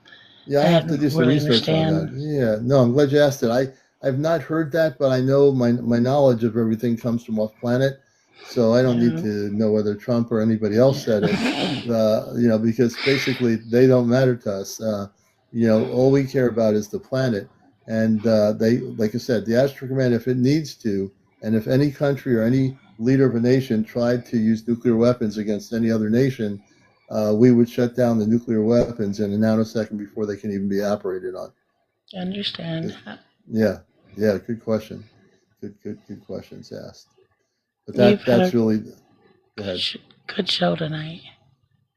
Yeah, I have to do some research on that. Yeah, no, I'm glad you asked it. I've not heard that, but I know my knowledge of everything comes from off planet, so I don't need to know whether Trump or anybody else said it. Because basically they don't matter to us. All we care about is the planet, and they, like I said, the Ashtar Command, if it needs to, and if any country or any leader of a nation tried to use nuclear weapons against any other nation, we would shut down the nuclear weapons in a nanosecond before they can even be operated on. I understand. Yeah, good question. Good questions asked. But that's really go ahead. Good show tonight.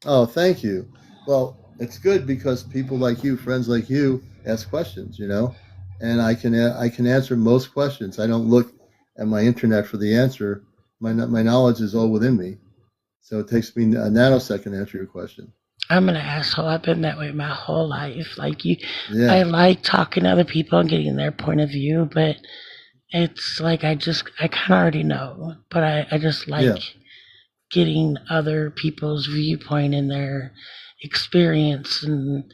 Oh, thank you. Well, it's good because people like you, friends like you, ask questions, and I can answer most questions. I don't look at my internet for the answer. My knowledge is all within me. So it takes me a nanosecond to answer your question. I'm an asshole. I've been that way my whole life. Like you, I like talking to other people and getting their point of view, but it's like I kind of already know. But I just like getting other people's viewpoint and their experience, and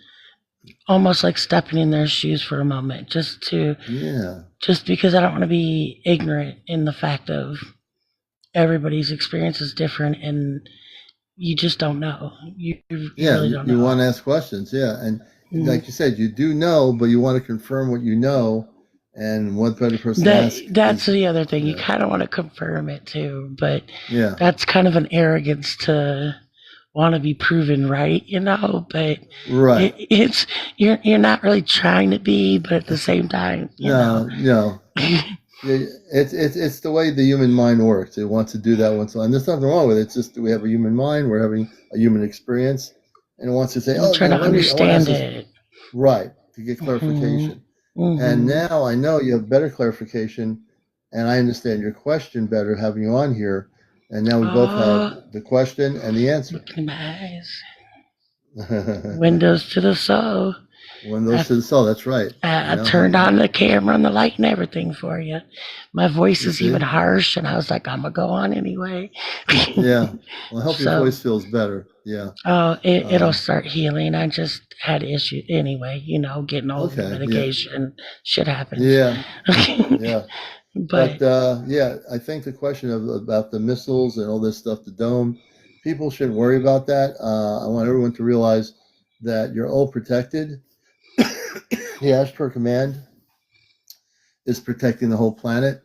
almost like stepping in their shoes for a moment, just because I don't want to be ignorant in the fact of everybody's experience is different, and you just don't know. You really don't know. You want to ask questions, and like you said, you do know, but you want to confirm what you know, and what better person to ask. That's the other thing. You kind of want to confirm it too, but that's kind of an arrogance to want to be proven right, but it's you're not really trying to be, but at the same time, no. Yeah, it's the way the human mind works. It wants to do that once, and there's nothing wrong with it. It's just we have a human mind. We're having a human experience, and it wants to say, I'm "Oh, trying now to I want to ask understand this it. right to get Hmm. clarification." And Hmm. now I know you have better clarification, and I understand your question better having you on here. And now we both have Oh, the question and the answer. look in my eyes. Windows to the soul. Windows I, to the soul. That's right. You I know, turned on the camera and the light and everything for you. My voice you is even see? harsh, and I was like, I'm gonna go on anyway. Yeah. Well, I hope your So, voice feels better. Yeah. oh, it'll Um, start healing. I just had issues anyway. Getting over the okay. Yeah. medication. Shit happens. Yeah. Yeah. But But yeah, I think the question about the missiles and all this stuff, the dome, people shouldn't worry about that. I want everyone to realize that you're all protected. The Ashtar Command is protecting the whole planet.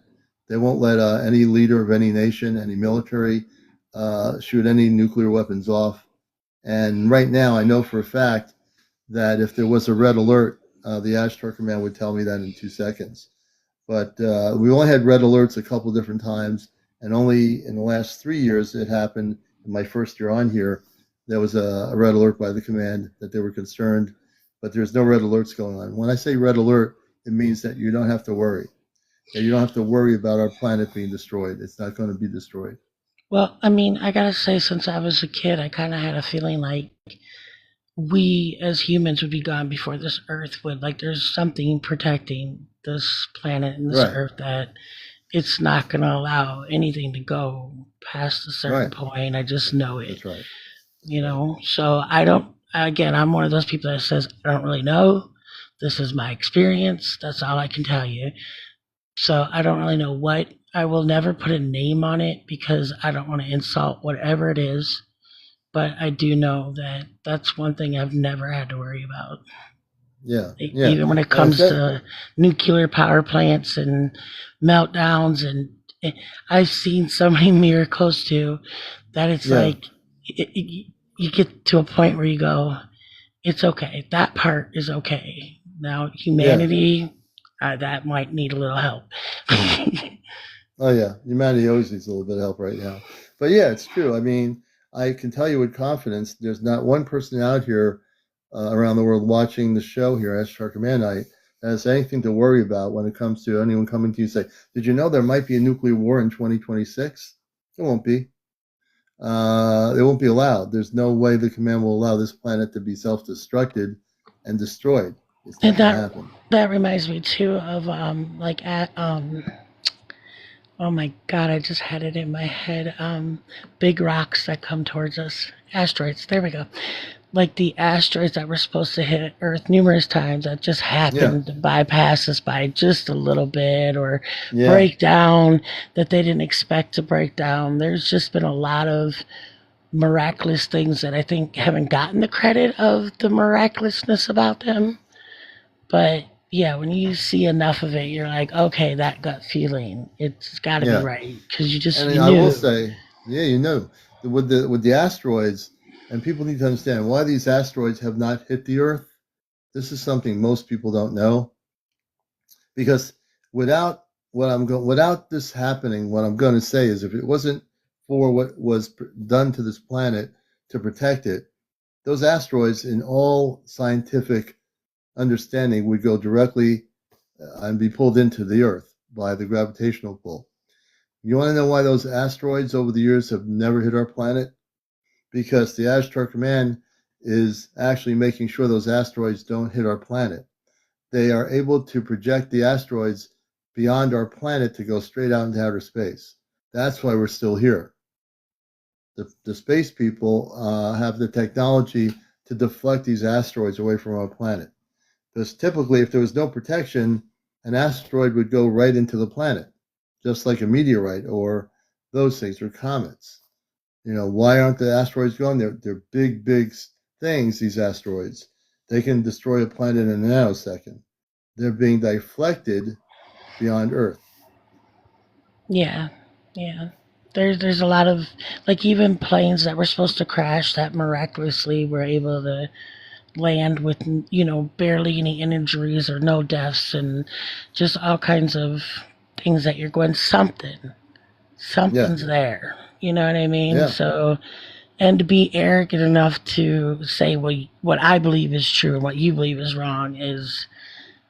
They won't let any leader of any nation, any military, shoot any nuclear weapons off. And right now, I know for a fact that if there was a red alert, the Ashtar Command would tell me that in 2 seconds. But we only had red alerts a couple different times, and only in the last 3 years it happened. In my first year on here, there was a red alert by the command that they were concerned, but there's no red alerts going on. When I say red alert, it means that you don't have to worry. That you don't have to worry about our planet being destroyed. It's not going to be destroyed. well, I mean, I gotta say, since I was a kid, I kind of had a feeling like we as humans would be gone before this Earth would. Like, there's something protecting this planet and this Right, Earth that it's not going to allow anything to go past a certain right. point. I just know it, That's right. That's right. So I don't, again, I'm one of those people that says, I don't really know. This is my experience. That's all I can tell you. So I don't really know what. I will never put a name on it because I don't want to insult whatever it is. But I do know that that's one thing I've never had to worry about. Yeah, yeah. Even when it And it's comes that. to nuclear power plants and meltdowns, and I've seen so many miracles too that it's Yeah, like you get to a point where you go, it's okay. That part is okay. Now yeah. humanity, that might need a little help. Oh yeah, humanity always needs a little bit of help right now. But yeah, it's true. I mean, I can tell you with confidence, there's not one person out here around the world watching the show here, Ashtar Command Night, that has anything to worry about when it comes to anyone coming to you and say, "Did you know there might be a nuclear war in 2026?" It won't be. It won't be allowed. There's no way the command will allow this planet to be self-destructed and destroyed. It's And not going to happen. that reminds me too of like at oh my god, I just had it in my head. Big rocks that come towards us. Asteroids. There we go. Like the asteroids that were supposed to hit Earth numerous times that just Yeah, happened to bypass us by just a little bit or yeah, break down that they didn't expect to break down. There's just been a lot of miraculous things that I think haven't gotten the credit of the miraculousness about them. But yeah, when you see enough of it, you're like, okay, that gut feeling, it's got to be yeah. right because And you I will knew. say, yeah, you know, with the asteroids, and people need to understand why these asteroids have not hit the Earth. This is something most people don't know because without this happening, what I'm going to say is, if it wasn't for what was done to this planet to protect it, those asteroids, in all scientific understanding, would go directly and be pulled into the Earth by the gravitational pull. You want to know why those asteroids over the years have never hit our planet? Because the Ashtar Command is actually making sure those asteroids don't hit our planet. They are able to project the asteroids beyond our planet to go straight out into outer space. That's why we're still here. The space people have the technology to deflect these asteroids away from our planet. Because typically, if there was no protection, an asteroid would go right into the planet, just like a meteorite or those things, or comets. Why aren't the asteroids going? They're big, big things, these asteroids. They can destroy a planet in a nanosecond. They're being deflected beyond Earth. Yeah, yeah. There's a lot of, like, even planes that were supposed to crash that miraculously were able to land with barely any injuries or no deaths and just all kinds of things that you're going, something's there. You know what I mean? Yeah. So, and to be arrogant enough to say, well, what I believe is true and what you believe is wrong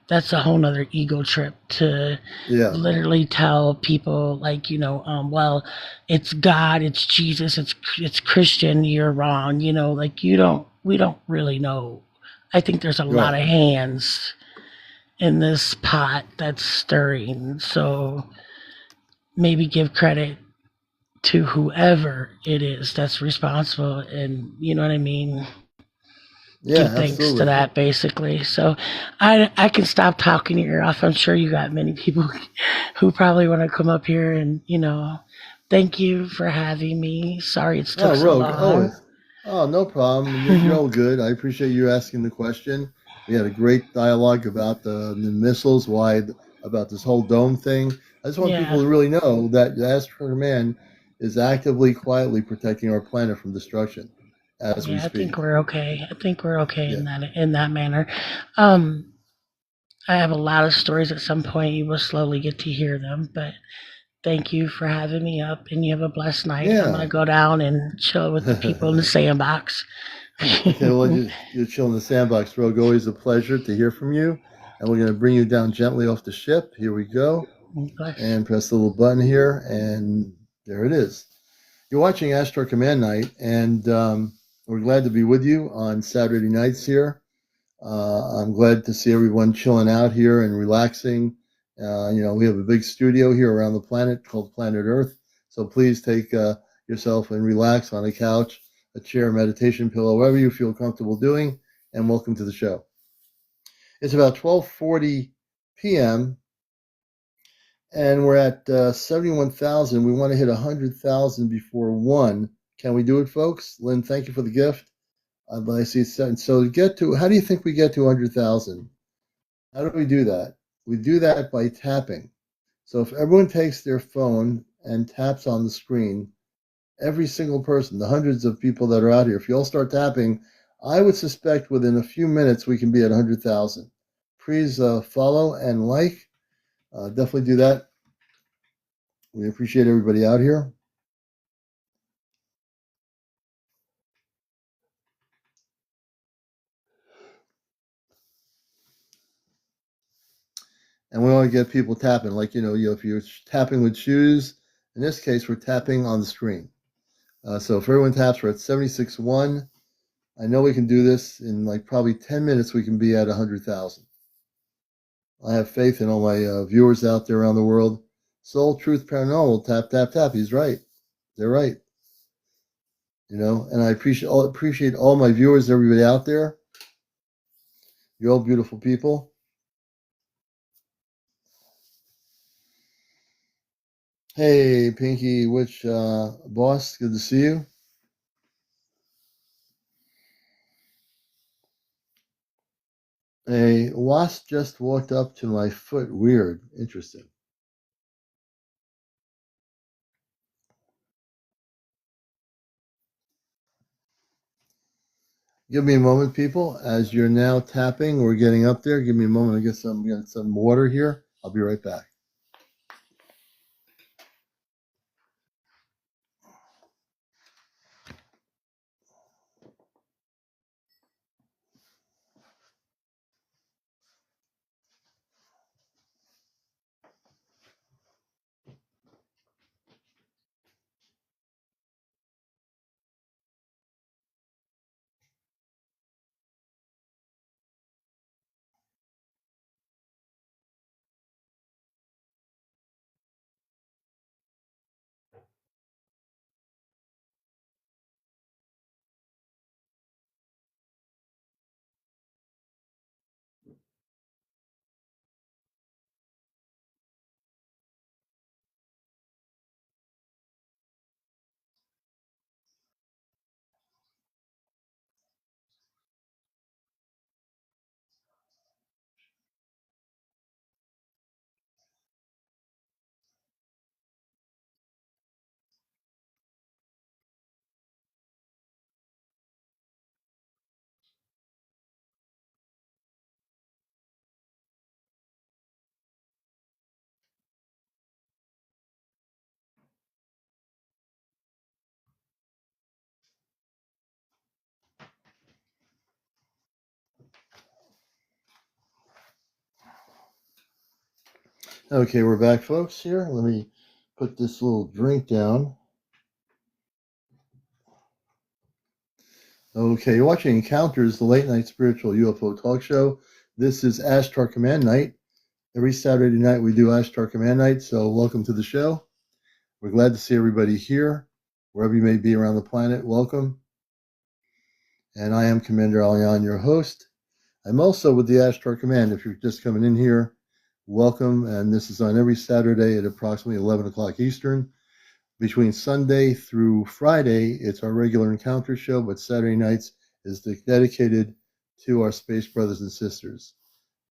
that's a whole nother ego trip to literally tell people like, well, it's God, it's Jesus, it's Christian, you're wrong. Like we don't really know. I think there's a lot of hands in this pot that's stirring. So maybe give credit to whoever it is that's responsible, and you know what I mean. Give thanks to that, basically. So I can stop talking your ear off. I'm sure you got many people who probably want to come up here and thank you for having me. Sorry it's took so Rogue, long. always. Oh, no problem. You're all good. I appreciate you asking the question. We had a great dialogue about the missiles, about this whole dome thing. I just want people to really know that the Ashtar Command is actively, quietly protecting our planet from destruction as we speak. I think we're okay. In that manner. I have a lot of stories. At some point, you will slowly get to hear them. But thank you for having me up, and you have a blessed night. Yeah. I'm gonna go down and chill with the people in the sandbox. Okay, well, you're chilling in the sandbox, Rogue. Always a pleasure to hear from you. And we're going to bring you down gently off the ship. Here we go. And press the little button here, and there it is. You're watching Ashtar Command Night, and we're glad to be with you on Saturday nights here. I'm glad to see everyone chilling out here and relaxing. We have a big studio here around the planet called Planet Earth. So please take yourself and relax on a couch, a chair, meditation pillow, whatever you feel comfortable doing, and welcome to the show. It's about 12:40 p.m., and we're at 71,000. We want to hit 100,000 before 1. Can we do it, folks? Lynn, thank you for the gift. I see it's 7. So how do you think we get to 100,000? How do we do that? We do that by tapping. So if everyone takes their phone and taps on the screen, every single person, the hundreds of people that are out here, if you all start tapping, I would suspect within a few minutes we can be at 100,000. Please follow and like. Definitely do that. We appreciate everybody out here. And we want to get people tapping, like, if you're tapping with shoes, in this case, we're tapping on the screen. So if everyone taps, we're at 76.1. I know we can do this in like probably 10 minutes. We can be at 100,000. I have faith in all my viewers out there around the world. Soul Truth Paranormal, tap, tap, tap. He's right. They're right. And I appreciate all my viewers, everybody out there. You're all beautiful people. Hey, Pinky Witch Boss, good to see you. A wasp just walked up to my foot. Weird. Interesting. Give me a moment, people. As you're now tapping, we're getting up there. Give me a moment to get some water here. I'll be right back. Okay, we're back, folks. Here, let me put this little drink down. Okay, you're watching Encounters, the late night spiritual UFO talk show. This is Ashtar Command Night. Every Saturday night we do Ashtar Command Night, so welcome to the show. We're glad to see everybody here, wherever you may be around the planet. Welcome. And I am CmdrAleon, your host. I'm also with the Ashtar Command. If you're just coming in here, welcome. And this is on every Saturday at approximately 11 o'clock Eastern. Between Sunday through Friday, it's our regular encounter show, but Saturday nights is dedicated to our space brothers and sisters.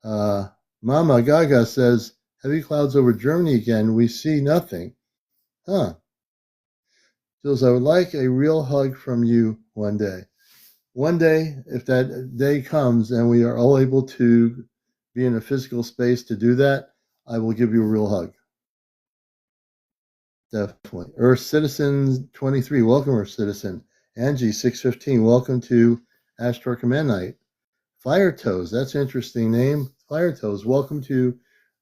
Mama Gaga says, heavy clouds over Germany again. We see nothing. Huh. Jules, I would like a real hug from you one day. One day, if that day comes and we are all able to be in a physical space to do that, I will give you a real hug. Definitely. Earth Citizen 23, welcome, Earth Citizen. Angie 615, welcome to Ashtar Command Night. Fire Toes, that's an interesting name. Fire Toes, welcome to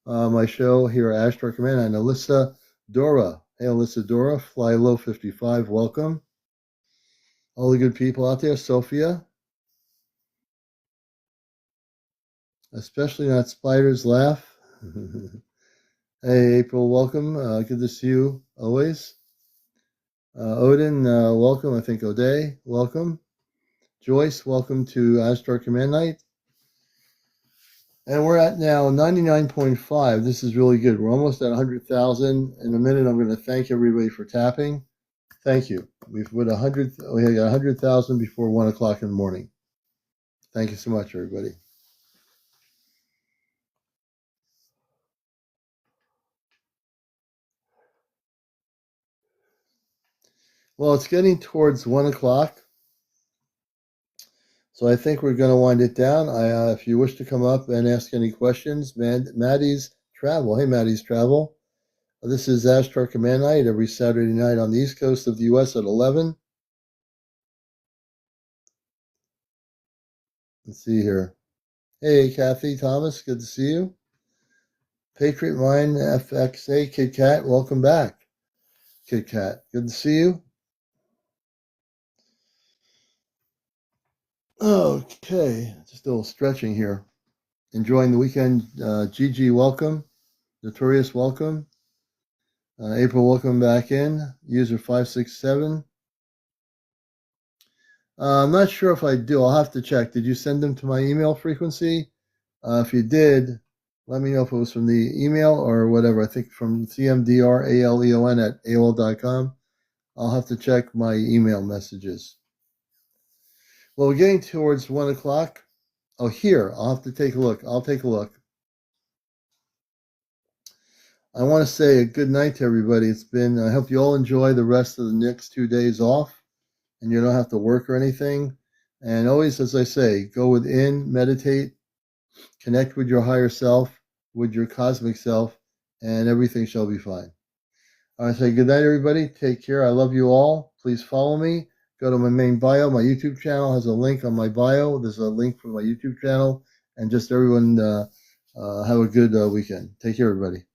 my show here at Ashtar Command Night. And Alyssa Dora, hey Alyssa Dora, Fly Low 55, welcome. All the good people out there, Sophia. Especially not Spiders Laugh. Hey, April, welcome. Good to see you always. Odin, welcome. I think O'Day, welcome. Joyce, welcome to Ashtar Command Night. And we're at now 99.5. This is really good. We're almost at 100,000. In a minute, I'm going to thank everybody for tapping. Thank you. We got 100,000 before 1 o'clock in the morning. Thank you so much, everybody. Well, it's getting towards 1 o'clock. So I think we're going to wind it down. If you wish to come up and ask any questions, Maddie's Travel. Hey, Maddie's Travel. This is Ashtar Command Night every Saturday night on the East Coast of the U.S. at 11. Let's see here. Hey, Kathy Thomas. Good to see you. Patriot Mind FXA Kid Kat. Welcome back, Kid Kat. Good to see you. Okay, just a little stretching here. Enjoying the weekend. Gigi, welcome. Notorious, welcome. April, welcome back in. User 567. I'm not sure if I do. I'll have to check. Did you send them to my email frequency? If you did, let me know if it was from the email or whatever. I think from CmdrAleon at AOL.com. I'll have to check my email messages. Well, we're getting towards 1 o'clock. Oh, here. I'll have to take a look. I'll take a look. I want to say a good night to everybody. I hope you all enjoy the rest of the next 2 days off and you don't have to work or anything. And always, as I say, go within, meditate, connect with your higher self, with your cosmic self, and everything shall be fine. I say good night, everybody. Take care. I love you all. Please follow me. Go to my main bio. My YouTube channel has a link on my bio. There's a link for my YouTube channel. And just everyone have a good weekend. Take care, everybody.